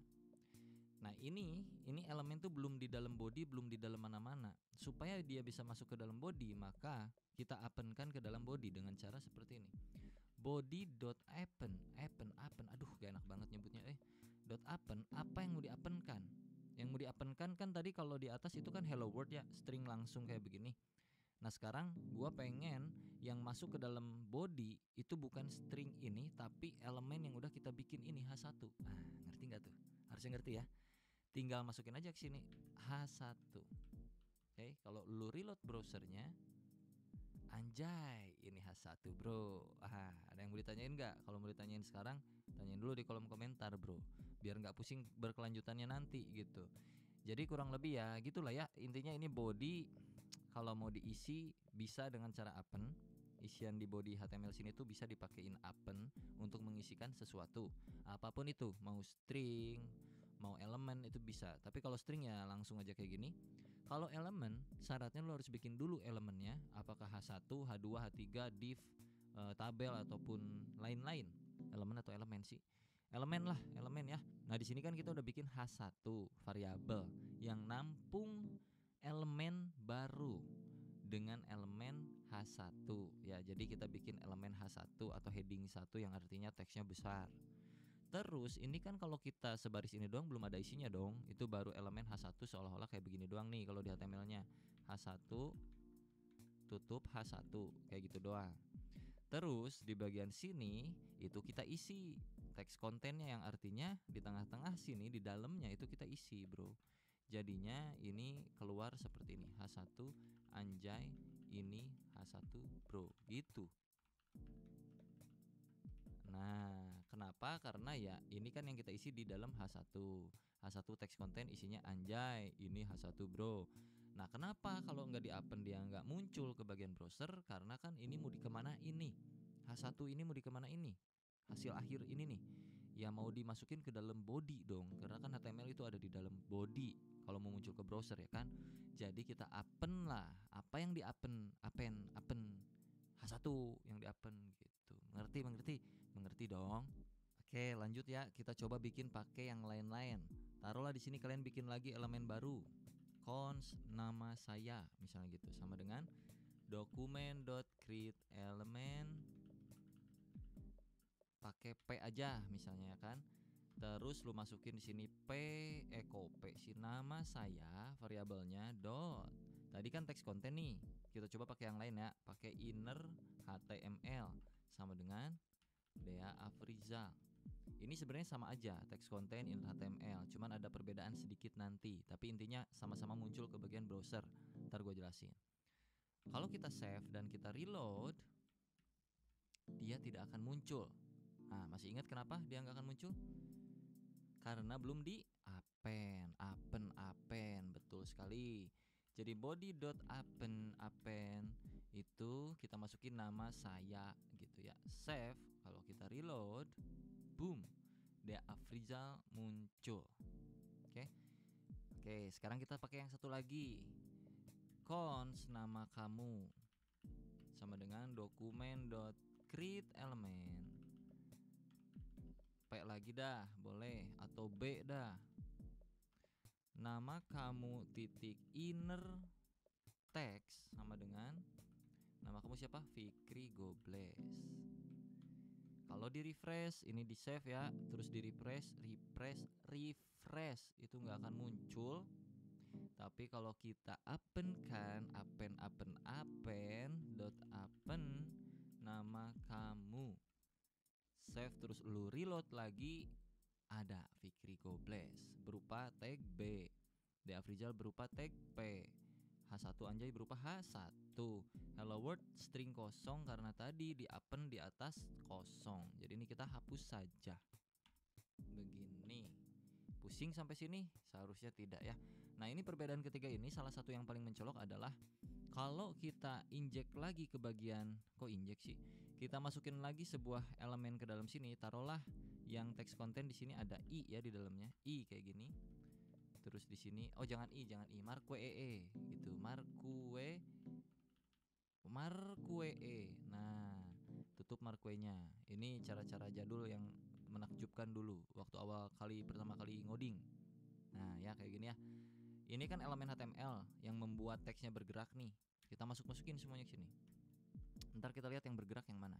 Nah ini elemen tuh belum di dalam body, belum di dalam mana-mana. Supaya dia bisa masuk ke dalam body, maka kita append-kan ke dalam body dengan cara seperti ini. Body.append, aduh gak enak banget nyebutnya. .append, apa yang mau di-append-kan? Yang mau di-append-kan kan tadi kalau di atas itu kan hello world ya, string langsung kayak begini. Nah sekarang gua pengen yang masuk ke dalam body itu bukan string ini, tapi elemen yang udah kita bikin ini H1. Ngerti nggak tuh? Harusnya ngerti ya. Tinggal masukin aja ke sini H1. Oke, kalau lu reload browsernya, anjay ini H1 bro. Ada yang mau ditanyain nggak? Kalau mau ditanyain sekarang, tanyain dulu di kolom komentar bro, biar nggak pusing berkelanjutannya nanti gitu. Jadi kurang lebih ya gitulah ya, intinya ini body. Kalau mau diisi bisa dengan cara append. Isian di body HTML sini tuh bisa dipakein append untuk mengisikan sesuatu. Apapun itu, mau string, mau elemen itu bisa. Tapi kalau string ya langsung aja kayak gini. Kalau elemen, syaratnya lo harus bikin dulu elemennya, apakah H1, H2, H3, div, tabel ataupun lain-lain. Elemen atau elemen sih? Elemen lah, elemen ya. Nah, di sini kan kita udah bikin H1 variabel yang nampung elemen baru dengan elemen H1 ya. Jadi kita bikin elemen H1 atau heading 1 yang artinya teksnya besar. Terus ini kan kalau kita sebaris ini doang belum ada isinya dong. Itu baru elemen H1 seolah-olah kayak begini doang nih kalau di HTML-nya. H1 tutup H1 kayak gitu doang. Terus di bagian sini itu kita isi teks kontennya yang artinya di tengah-tengah sini di dalamnya itu kita isi bro. Jadinya ini keluar seperti ini H1 anjay ini H1 bro gitu. Nah kenapa? Karena ya ini kan yang kita isi di dalam H1. H1 teks konten isinya anjay ini H1 bro. Nah kenapa kalau nggak di-append dia nggak muncul ke bagian browser? Karena kan ini mau dikemana ini H1 ini mau dikemana ini hasil akhir ini nih ya mau dimasukin ke dalam body dong, karena kan HTML itu ada di dalam body kalau mau muncul ke browser ya kan. Jadi kita append lah apa yang di-append, append H1 yang di-append gitu. Mengerti dong. Oke lanjut ya, kita coba bikin pakai yang lain-lain. Taruhlah di sini kalian bikin lagi elemen baru cons nama saya misalnya gitu, sama dengan document.createElement pakai P aja misalnya ya kan. Terus lu masukin di sini copy si nama saya variabelnya dot. Tadi kan teks konten nih. Kita coba pakai yang lain ya, pakai inner HTML sama dengan Dea Afrizal. Ini sebenarnya sama aja, teks konten inner HTML, cuman ada perbedaan sedikit nanti. Tapi intinya sama-sama muncul ke bagian browser. Ntar gue jelasin. Kalau kita save dan kita reload, dia tidak akan muncul. Nah, masih ingat kenapa dia nggak akan muncul? Karena belum di append, betul sekali. Jadi body.append itu kita masukin nama saya gitu ya. Save, kalau kita reload, boom, Dea Afrizal muncul. Oke. Oke, sekarang kita pakai yang satu lagi. Cons nama kamu sama dengan document.createElement. P lagi dah, boleh, atau B dah. Nama kamu titik inner text sama dengan nama kamu siapa? Fikri Gobles. Kalau di refresh, ini di save ya, terus di refresh itu nggak akan muncul. Tapi kalau kita append nama kamu, save terus lu reload lagi, ada Fikri Gobles berupa tag B, Dea Afrizal berupa tag P, H1 Anjay berupa H1, hello world string kosong karena tadi di append di atas kosong. Jadi ini kita hapus saja. Begini. Pusing sampai sini? Seharusnya tidak ya. Nah, ini perbedaan ketiga ini salah satu yang paling mencolok adalah kalau kita injek lagi ke bagian, kok injek sih? Kita masukin lagi sebuah elemen ke dalam sini, taruhlah yang teks konten di sini ada i ya di dalamnya, i kayak gini. Terus di sini, oh jangan i, marquee gitu, marquee. Nah, tutup marquee-nya. Ini cara-cara jadul yang menakjubkan dulu waktu pertama kali ngoding. Nah, ya kayak gini ya. Ini kan elemen HTML yang membuat teksnya bergerak nih. Kita masukin semuanya ke sini. Ntar kita lihat yang bergerak yang mana.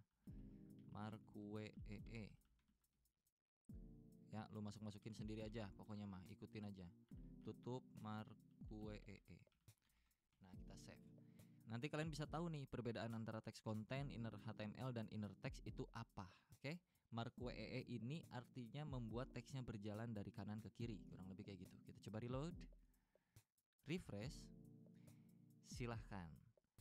Marquee. Ya, lu masukin sendiri aja, pokoknya mah ikutin aja. Tutup marquee. Nah, kita save. Nanti kalian bisa tahu nih perbedaan antara teks konten, inner HTML dan inner text itu apa. Oke? Marquee ini artinya membuat teksnya berjalan dari kanan ke kiri, kurang lebih kayak gitu. Kita coba reload. Refresh. Silahkan.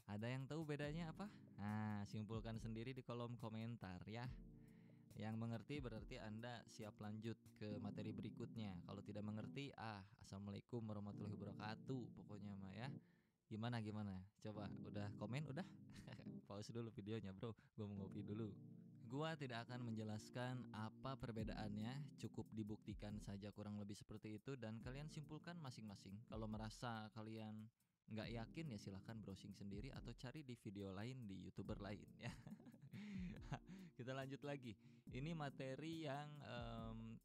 Ada yang tahu bedanya apa? Nah, simpulkan sendiri di kolom komentar ya. Yang mengerti berarti Anda siap lanjut ke materi berikutnya. Kalau tidak mengerti, assalamualaikum warahmatullahi wabarakatuh. Pokoknya mah ya. Gimana? Coba, udah komen udah? Pause dulu videonya bro, gue mau ngopi dulu. Gua tidak akan menjelaskan apa perbedaannya, cukup dibuktikan saja kurang lebih seperti itu dan kalian simpulkan masing-masing. Kalau merasa kalian nggak yakin ya silahkan browsing sendiri atau cari di video lain di YouTuber lain ya. Kita lanjut lagi. Ini materi yang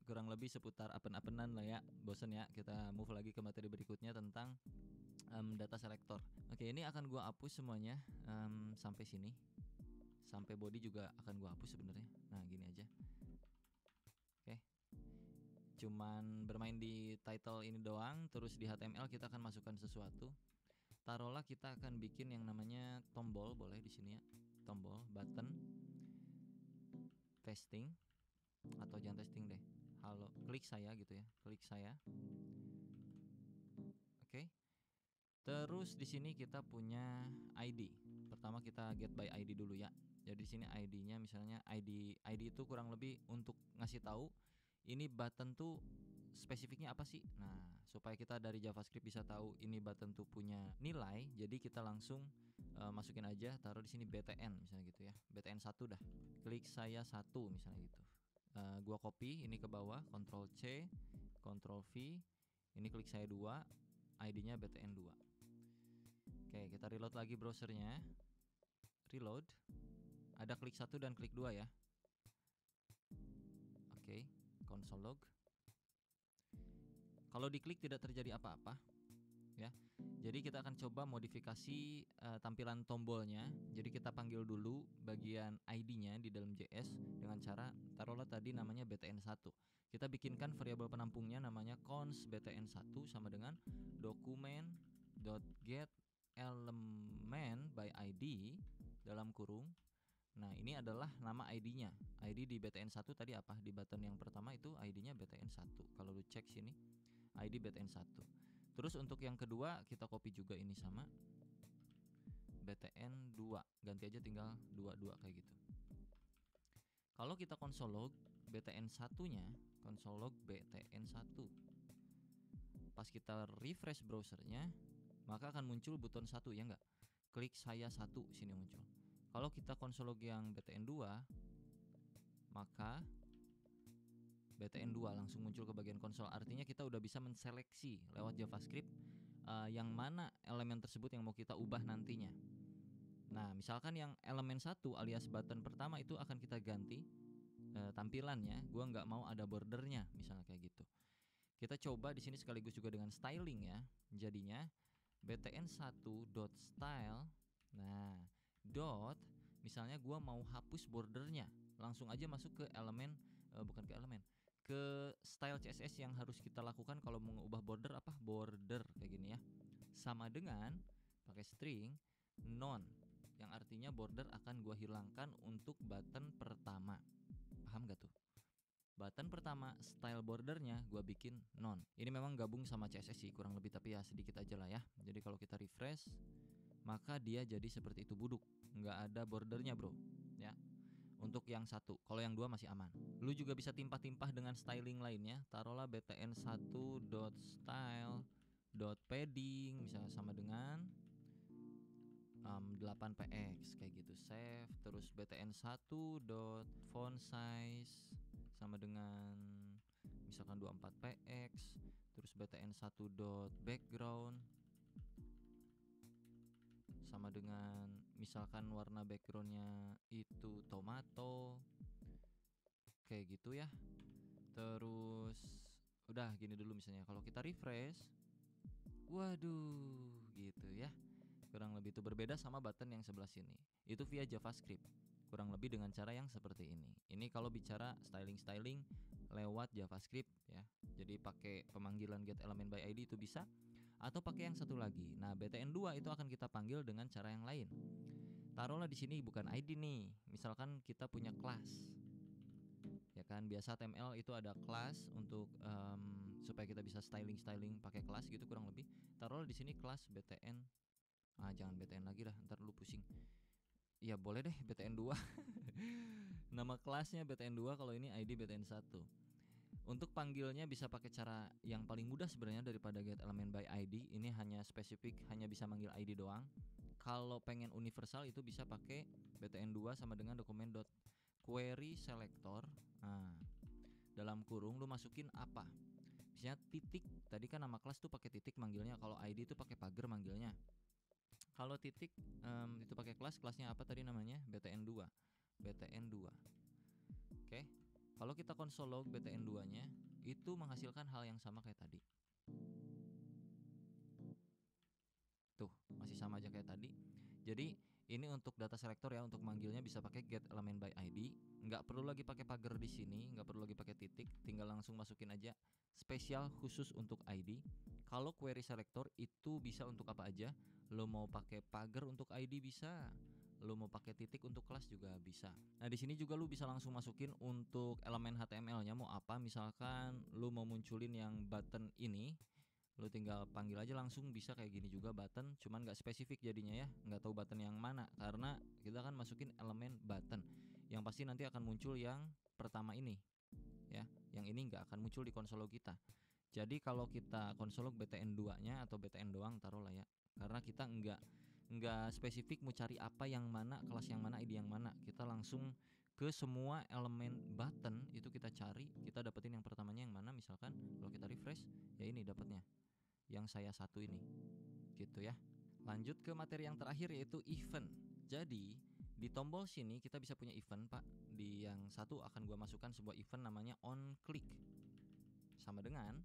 kurang lebih seputar append-appendan lah ya. Bosen ya, kita move lagi ke materi berikutnya tentang data selector. Oke, ini akan gua hapus semuanya sampai sini. Sampai body juga akan gua hapus sebenarnya. Nah, gini aja. Oke. Cuman bermain di title ini doang, terus di HTML kita akan masukkan sesuatu. Taruhlah kita akan bikin yang namanya tombol, boleh di sini ya. Tombol, button, testing atau jangan testing deh. Halo, klik saya gitu ya. Klik saya. Oke. Terus di sini kita punya ID. Pertama kita get by ID dulu ya. Jadi di sini ID-nya misalnya ID itu kurang lebih untuk ngasih tahu ini button tuh spesifiknya apa sih. Nah, supaya kita dari JavaScript bisa tahu ini button tuh punya nilai, jadi kita langsung masukin aja, taruh di sini btn misalnya gitu ya. BTN 1 dah. Klik saya 1 misalnya gitu. Gua copy ini ke bawah, Ctrl C, Ctrl V. Ini klik saya 2, ID-nya btn 2. Oke, kita reload lagi browsernya. Reload. Ada klik 1 dan klik 2 ya. Oke, console log. Kalau diklik tidak terjadi apa-apa. ya. Jadi kita akan coba modifikasi tampilan tombolnya. Jadi kita panggil dulu bagian ID-nya di dalam JS dengan cara taruhlah tadi namanya btn1. Kita bikinkan variabel penampungnya namanya const btn1 sama dengan document.get element by ID dalam kurung. Nah, ini adalah nama ID-nya. ID di btn1 tadi apa? Di button yang pertama itu ID-nya btn1. Kalau lu cek sini, ID btn1. Terus untuk yang kedua kita copy juga ini sama btn2. Ganti aja tinggal 22 kayak gitu. Kalau kita console log btn1-nya, console log btn1. Pas kita refresh browsernya, maka akan muncul button 1 ya enggak? Klik saya 1 sini muncul. Kalau kita console log yang btn2, maka btn2 langsung muncul ke bagian konsol. Artinya kita udah bisa menseleksi lewat JavaScript yang mana elemen tersebut yang mau kita ubah nantinya. Nah, misalkan yang elemen 1 alias button pertama itu akan kita ganti tampilannya. Gua nggak mau ada bordernya, misalnya kayak gitu. Kita coba di sini sekaligus juga dengan styling ya. Jadinya btn1.style. Nah, dot misalnya gua mau hapus bordernya. Langsung aja masuk ke elemen bukan ke elemen, ke style CSS yang harus kita lakukan kalau mau mengubah border apa? Border kayak gini ya. Sama dengan pakai string none yang artinya border akan gua hilangkan untuk button pertama. Paham gak tuh? Button pertama style bordernya gua bikin none. Ini memang gabung sama CSS sih kurang lebih, tapi ya sedikit aja lah ya. Jadi kalau kita refresh maka dia jadi seperti itu buduk, nggak ada bordernya bro ya. Untuk yang satu, kalau yang dua masih aman. Lu juga bisa timpah-timpah dengan styling lainnya. Taruhlah btn1.style.padding misalnya sama dengan 8px kayak gitu. Save. Terus btn1.font size sama dengan misalkan 24px. Terus btn1.background sama dengan misalkan warna backgroundnya itu tomato kayak gitu ya. Terus udah gini dulu misalnya. Kalau kita refresh, waduh gitu ya. Kurang lebih itu berbeda sama button yang sebelah sini. Itu via JavaScript. Kurang lebih dengan cara yang seperti ini. Ini kalau bicara styling lewat JavaScript ya. Jadi pakai pemanggilan getElementById itu bisa, atau pakai yang satu lagi. Nah, btn2 itu akan kita panggil dengan cara yang lain. Taruhlah di sini bukan ID nih. Misalkan kita punya kelas. Ya kan, biasa HTML itu ada kelas untuk supaya kita bisa styling pakai kelas gitu kurang lebih. Taruhlah di sini kelas btn. Jangan btn lagi dah, ntar lu pusing. Ya boleh deh btn2. Nama kelasnya btn2, kalau ini ID btn1. Untuk panggilnya bisa pakai cara yang paling mudah sebenarnya daripada getElementById. Ini hanya spesifik, hanya bisa manggil ID doang. Kalau pengen universal itu bisa pakai btn2 sama dengan document.querySelector. Nah, dalam kurung lu masukin apa? Misalnya titik. Tadi kan nama kelas tuh pakai titik manggilnya. Kalau ID itu pakai pagar manggilnya. Kalau titik itu pakai kelasnya apa tadi namanya? btn2. Oke. Kalau kita console log btn2-nya itu menghasilkan hal yang sama kayak tadi. Tuh, masih sama aja kayak tadi. Jadi ini untuk data selector ya, untuk manggilnya bisa pakai getElementById. Nggak perlu lagi pakai pagar di sini, nggak perlu lagi pakai titik, tinggal langsung masukin aja spesial khusus untuk ID. Kalau query selector itu bisa untuk apa aja. Lo mau pakai pagar untuk ID bisa. Lo mau pakai titik untuk kelas juga bisa. Nah, di sini juga lo bisa langsung masukin untuk elemen HTML-nya mau apa. Misalkan lo mau munculin yang button ini, lo tinggal panggil aja langsung bisa kayak gini juga button, cuman nggak spesifik jadinya ya, nggak tahu button yang mana karena kita kan masukin elemen button. Yang pasti nanti akan muncul yang pertama ini ya, yang ini nggak akan muncul di konsol log kita. Jadi kalau kita konsol log btn2-nya atau btn doang taruhlah ya, karena kita nggak spesifik mau cari apa yang mana, kelas yang mana, ID yang mana. Kita langsung ke semua elemen button itu kita cari, kita dapetin yang pertamanya yang mana. Misalkan kalau kita refresh ya ini dapatnya yang saya satu ini gitu ya. Lanjut ke materi yang terakhir yaitu event. Jadi di tombol sini kita bisa punya event pak. Di yang satu akan gua masukkan sebuah event namanya onClick sama dengan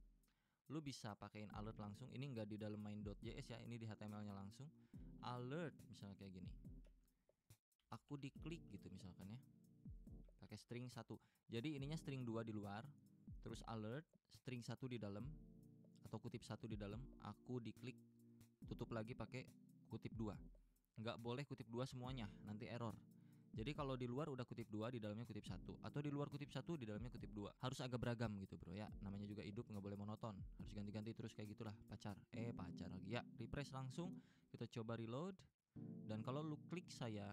lu bisa pakein alert langsung. Ini nggak di dalam main.js ya, ini di HTML-nya langsung. Alert misalnya kayak gini. Aku diklik gitu misalkan ya. Pakai string 1. Jadi ininya string 2 di luar, terus alert string 1 di dalam atau kutip 1 di dalam, aku diklik, tutup lagi pakai kutip 2. Nggak boleh kutip 2 semuanya, nanti error. Jadi kalau di luar udah kutip 2, di dalamnya kutip 1, atau di luar kutip 1, di dalamnya kutip 2. Harus agak beragam gitu bro ya. Namanya juga hidup, nggak boleh monoton. Harus ganti-ganti terus kayak gitulah. Pacar lagi ya. Refresh langsung. Kita coba reload. Dan kalau lu klik saya,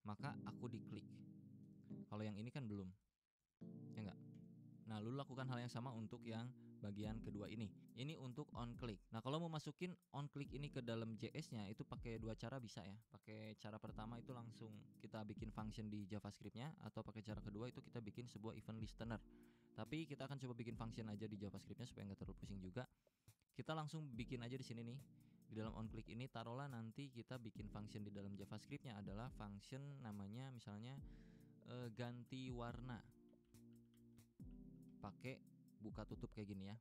maka aku diklik. Kalau yang ini kan belum, ya enggak? Nah, lu lakukan hal yang sama untuk yang bagian kedua ini. Ini untuk on click. Nah, kalau mau masukin on click ini ke dalam JS-nya itu pakai dua cara bisa ya. Pakai cara pertama itu langsung kita bikin function di JavaScript-nya, atau pakai cara kedua itu kita bikin sebuah event listener. Tapi kita akan coba bikin function aja di JavaScript-nya supaya nggak terlalu pusing juga. Kita langsung bikin aja di sini nih. Di dalam on click ini taruhlah nanti kita bikin function di dalam JavaScript-nya adalah function namanya misalnya ganti warna. Pakai buka tutup kayak gini ya.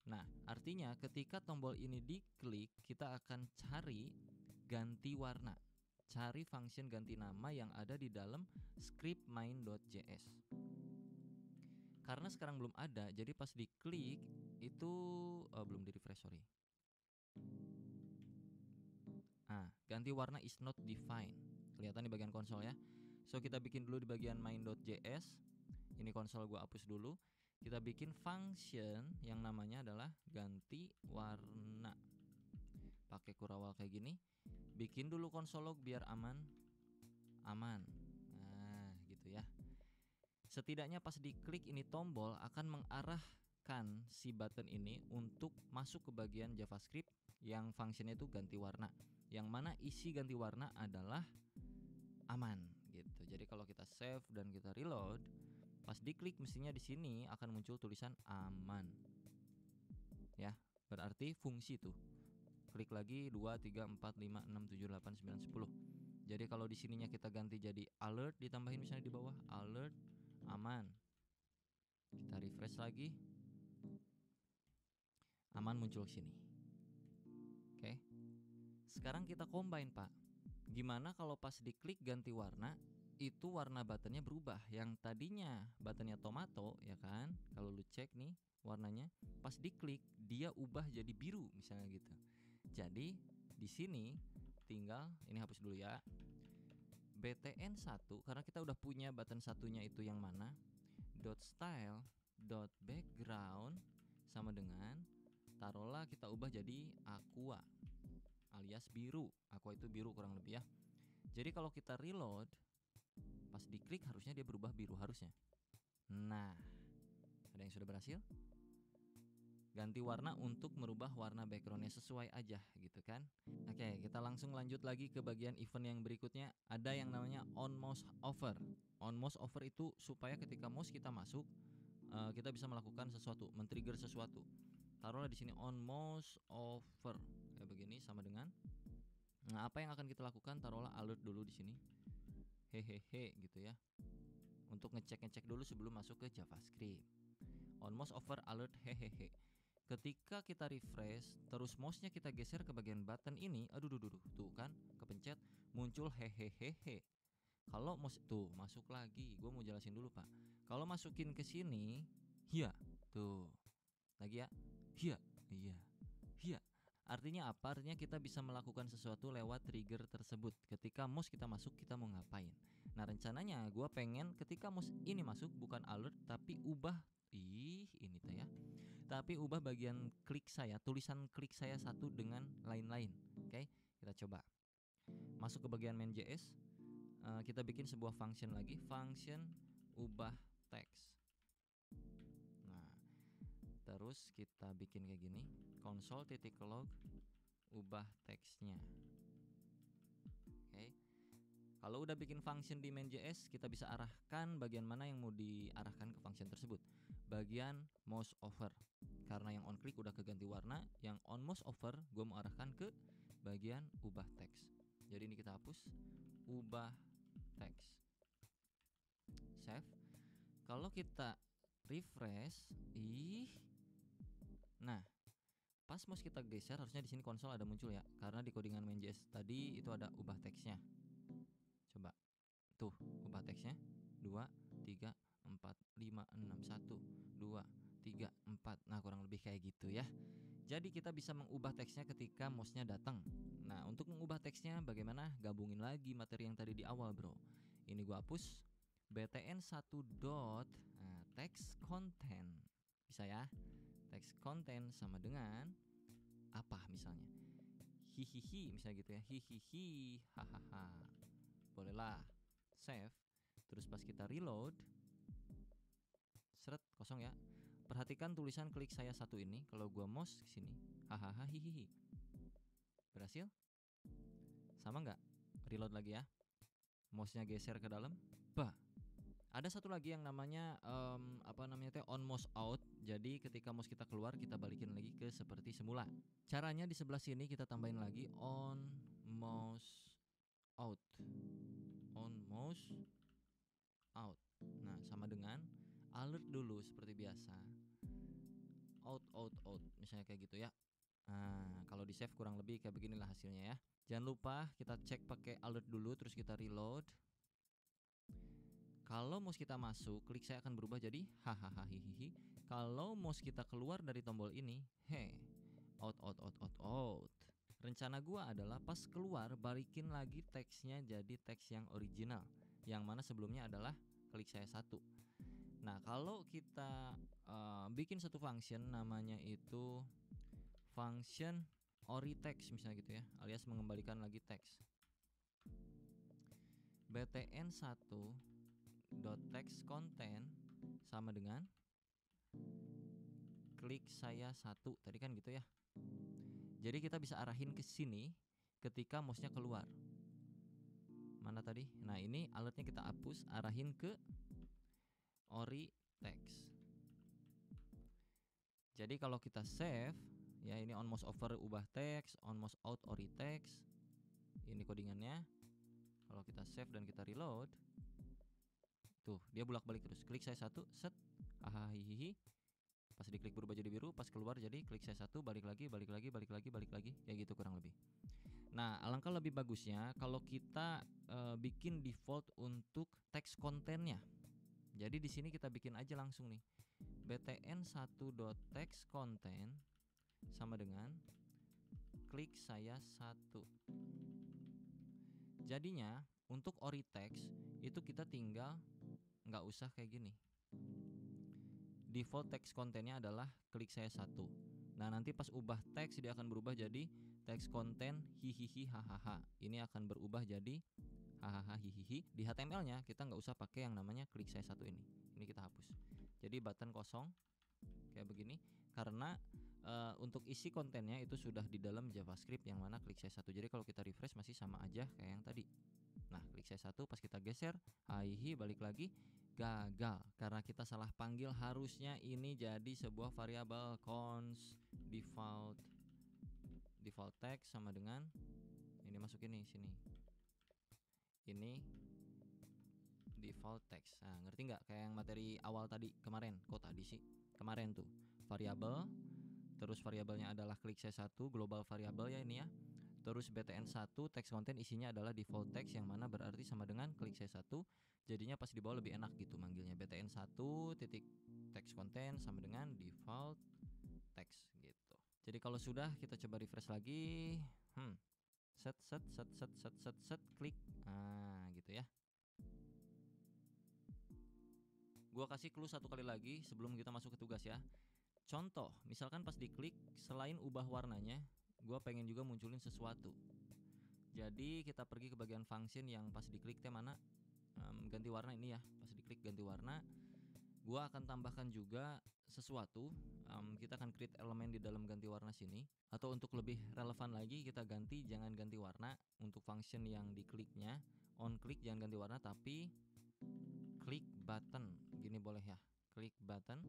Nah, artinya ketika tombol ini diklik, kita akan cari ganti warna. Cari function ganti nama yang ada di dalam script main.js. Karena sekarang belum ada, jadi pas diklik itu belum di refresh, sorry. Ganti warna is not defined. Kelihatan di bagian konsol ya. So kita bikin dulu di bagian main.js. Ini konsol gua hapus dulu. Kita bikin function yang namanya adalah ganti warna. Pakai kurawal kayak gini. Bikin dulu konsol log biar aman. Nah, gitu ya. Setidaknya pas diklik ini tombol akan mengarahkan si button ini untuk masuk ke bagian JavaScript yang fungsinya itu ganti warna. Yang mana isi ganti warna adalah aman gitu. Jadi kalau kita save dan kita reload, pas diklik mestinya di sini akan muncul tulisan aman. Ya, berarti fungsi tuh. Klik lagi 2 3 4 5 6 7 8 9 10. Jadi kalau di sininya kita ganti jadi alert, ditambahin misalnya di bawah alert aman. Kita refresh lagi. Aman muncul sini. Oke. Sekarang kita combine, Pak. Gimana kalau pas diklik ganti warna, itu warna buttonnya berubah. Yang tadinya buttonnya tomato, ya kan? Kalau lu cek nih warnanya, pas diklik dia ubah jadi biru misalnya gitu. Jadi di sini tinggal ini hapus dulu ya. btn1 karena kita udah punya button satunya itu yang mana? .style .background sama dengan taruhlah kita ubah jadi aqua alias biru. Aqua itu biru kurang lebih ya. Jadi kalau kita reload, pas diklik harusnya dia berubah biru harusnya. Nah, ada yang sudah berhasil? Ganti warna untuk merubah warna backgroundnya sesuai aja gitu kan. Oke, kita langsung lanjut lagi ke bagian event yang berikutnya. Ada yang namanya on mouse over. On mouse over itu supaya ketika mouse kita masuk, kita bisa melakukan sesuatu, men-trigger sesuatu. Taruhlah di sini on mouse over kayak begini sama dengan. Nah, apa yang akan kita lakukan? Taruhlah alert dulu di sini. Hehehe gitu ya. Untuk ngecek dulu sebelum masuk ke JavaScript. On mouse over alert hehehe. Ketika kita refresh, terus mouse-nya kita geser ke bagian button ini, tuh kan, kepencet, muncul hehehe. Kalau mouse tuh masuk lagi, gue mau jelasin dulu Pak. Kalau masukin ke sini, hiya, tuh, lagi ya, hiya, iya, hiya. Artinya apa? Artinya kita bisa melakukan sesuatu lewat trigger tersebut. Ketika mouse kita masuk, kita mau ngapain? Nah rencananya gue pengen ketika mouse ini masuk bukan alert tapi ubah. Ini tuh ya. Tapi ubah bagian klik saya, tulisan klik saya satu dengan lain-lain. Oke, kita coba. Masuk ke bagian main.js, kita bikin sebuah function lagi, function ubah teks. Nah, terus kita bikin kayak gini, console.log ubah teksnya. Oke. Kalau udah bikin function di main.js, kita bisa arahkan bagian mana yang mau diarahkan ke function tersebut. Bagian mouse over. Karena yang on click udah keganti warna, yang on mouse over gue mau arahkan ke bagian ubah teks. Jadi ini kita hapus, ubah teks. Save. Kalau kita refresh, Nah, pas mouse kita geser harusnya di sini konsol ada muncul ya, karena di codingan main.js tadi itu ada ubah teksnya. Coba, tuh ubah teksnya 2, 3, 4, 5, 6, 1, 2, 3, 4. Nah kurang lebih kayak gitu ya. Jadi kita bisa mengubah teksnya ketika mouse-nya datang. Nah untuk mengubah teksnya bagaimana? Gabungin lagi materi yang tadi di awal bro. Ini gua hapus btn1 dot text content. Bisa ya, text content sama dengan apa misalnya, hihihi misalnya gitu ya, hihihi hahaha. Bolehlah save. Terus pas kita reload, seret kosong ya. Perhatikan tulisan klik saya satu ini. Kalau gua mouse ke sini, hahaha hihihi. Berhasil? Sama nggak? Reload lagi ya. Mouse-nya geser ke dalam. Bah. Ada satu lagi yang namanya on mouse out. Jadi ketika mouse kita keluar, kita balikin lagi ke seperti semula. Caranya di sebelah sini kita tambahin lagi on mouse out. On mouse out. Nah, sama dengan alert dulu seperti biasa. Out. Misalnya kayak gitu ya. Nah, kalau di save kurang lebih kayak beginilah hasilnya ya. Jangan lupa kita cek pakai alert dulu, terus kita reload. Kalau mouse kita masuk, klik saya akan berubah jadi hahaha hihihi. Kalau mouse kita keluar dari tombol ini, out. Rencana gua adalah pas keluar balikin lagi teksnya jadi teks yang original, yang mana sebelumnya adalah klik saya satu. Nah kalau kita bikin satu function namanya itu function oritext misalnya gitu ya, alias mengembalikan lagi teks. btn1 dot text content sama dengan klik saya satu tadi kan gitu ya. Jadi kita bisa arahin ke sini ketika mouse-nya keluar. Mana tadi? Nah ini alertnya kita hapus, arahin ke ori text. Jadi kalau kita save ya, ini on mouse over ubah teks, on mouse out ori text. Ini codingannya. Kalau kita save dan kita reload, tuh dia bolak-balik terus. Klik saya satu, set, hahaha hihihi. Pas diklik berubah jadi biru, pas keluar jadi klik saya satu, balik lagi, kayak gitu kurang lebih. Nah, alangkah lebih bagusnya kalau kita bikin default untuk teks kontennya. Jadi di sini kita bikin aja langsung nih. btn1.textContent sama dengan klik saya satu. Jadinya untuk ori text itu kita tinggal nggak usah kayak gini. Default text kontennya adalah klik saya satu. Nah nanti pas ubah teks dia akan berubah jadi teks konten hihihi hahaha. Ini akan berubah jadi hahaha hihihi. Di HTML-nya kita nggak usah pakai yang namanya klik saya satu ini. Ini kita hapus. Jadi button kosong kayak begini karena untuk isi kontennya itu sudah di dalam JavaScript yang mana klik saya satu. Jadi kalau kita refresh masih sama aja kayak yang tadi. Nah klik saya satu, pas kita geser hihi balik lagi, gagal karena kita salah panggil. Harusnya ini jadi sebuah variabel const default text sama dengan ini, masuk ini sini, ini default text. Nah ngerti nggak kayak yang materi awal tadi kemarin? Kok tadi sih kemarin tuh variabel, terus variabelnya adalah klik saya satu, global variabel ya ini ya. Terus btn1 text content isinya adalah default text yang mana berarti sama dengan klik saya satu. Jadinya pas di bawah lebih enak gitu manggilnya, btn1 titik text content sama dengan default text gitu. Jadi kalau sudah kita coba refresh lagi, set klik, gitu ya. Gua kasih clue satu kali lagi sebelum kita masuk ke tugas ya. Contoh, misalkan pas diklik selain ubah warnanya, gua pengen juga munculin sesuatu. Jadi kita pergi ke bagian function yang pas diklik teh mana, ganti warna ini ya. Pas diklik ganti warna, gua akan tambahkan juga sesuatu. Kita akan create elemen di dalam ganti warna sini. Atau untuk lebih relevan lagi kita ganti, jangan ganti warna untuk function yang dikliknya. On click jangan ganti warna tapi klik button. Gini boleh ya. Klik button.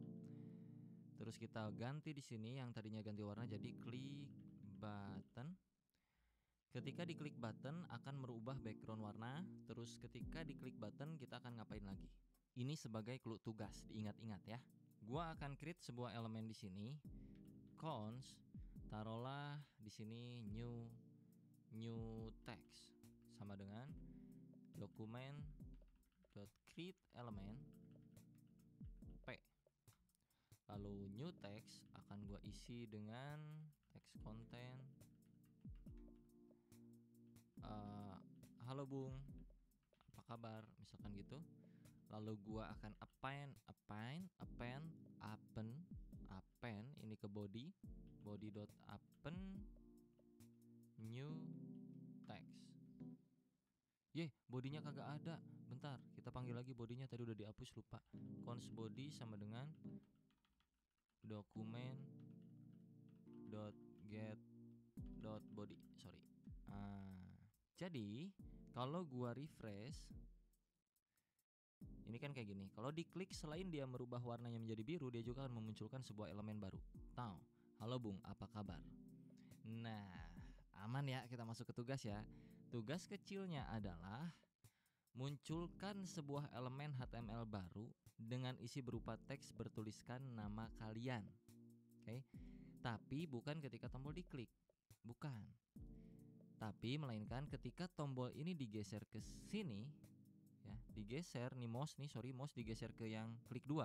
Terus kita ganti di sini yang tadinya ganti warna jadi klik button. Ketika diklik button akan merubah background warna. Terus ketika diklik button kita akan ngapain lagi? Ini sebagai clue tugas, diingat-ingat ya. Gua akan create sebuah elemen di sini, cons, taruhlah di sini new text sama dengan dokumen dot create element p. Lalu new text akan gua isi dengan text content halo Bung, apa kabar, misalkan gitu. Lalu gua akan append ini ke body dot append new text. Bodinya kagak ada. Bentar, kita panggil lagi bodinya, tadi udah dihapus lupa. Cons body sama dengan dokumen dot get dot body. Sorry. Jadi kalau gua refresh, ini kan kayak gini. Kalau diklik, selain dia merubah warnanya menjadi biru, dia juga akan memunculkan sebuah elemen baru. Tahu? Halo Bung, apa kabar? Nah, aman ya, kita masuk ke tugas ya. Tugas kecilnya adalah munculkan sebuah elemen HTML baru dengan isi berupa teks bertuliskan nama kalian. Oke. Tapi bukan ketika tombol diklik. Bukan. Tapi melainkan ketika tombol ini digeser ke sini, ya, digeser nih mouse digeser ke yang klik 2.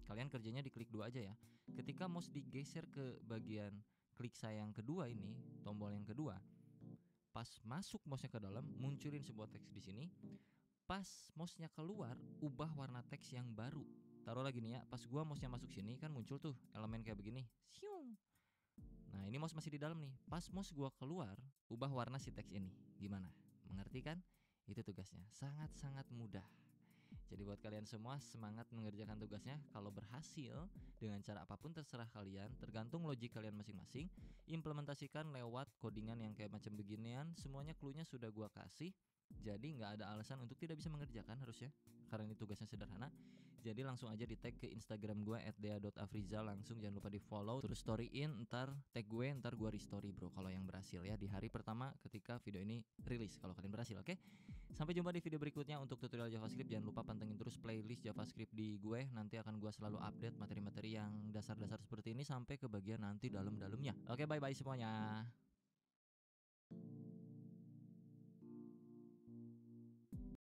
Kalian kerjanya di klik 2 aja ya. Ketika mouse digeser ke bagian klik saya yang kedua ini, tombol yang kedua, pas masuk mouse-nya ke dalam, munculin sebuah teks di sini. Pas mouse-nya keluar, ubah warna teks yang baru. Taruh lagi nih ya, pas gua mouse-nya masuk sini kan muncul tuh elemen kayak begini. Siung. Nah, ini mouse masih di dalam nih. Pas mouse gua keluar, ubah warna si teks ini. Gimana? Mengerti kan? Itu tugasnya. Sangat-sangat mudah. Jadi buat kalian semua, semangat mengerjakan tugasnya. Kalau berhasil dengan cara apapun terserah kalian, tergantung logik kalian masing-masing. Implementasikan lewat codingan yang kayak macam beginian. Semuanya clue-nya sudah gua kasih. Jadi nggak ada alasan untuk tidak bisa mengerjakan harusnya, karena ini tugasnya sederhana. Jadi langsung aja di tag ke Instagram gue @dea.afrizal, langsung jangan lupa di follow, terus storyin, ntar tag gue, ntar gue restory bro kalau yang berhasil ya, di hari pertama ketika video ini rilis kalau kalian berhasil. Oke, sampai jumpa di video berikutnya. Untuk tutorial JavaScript jangan lupa pantengin terus playlist JavaScript di gue, nanti akan gue selalu update materi-materi yang dasar-dasar seperti ini sampai ke bagian nanti dalam-dalamnya. Oke, bye bye semuanya.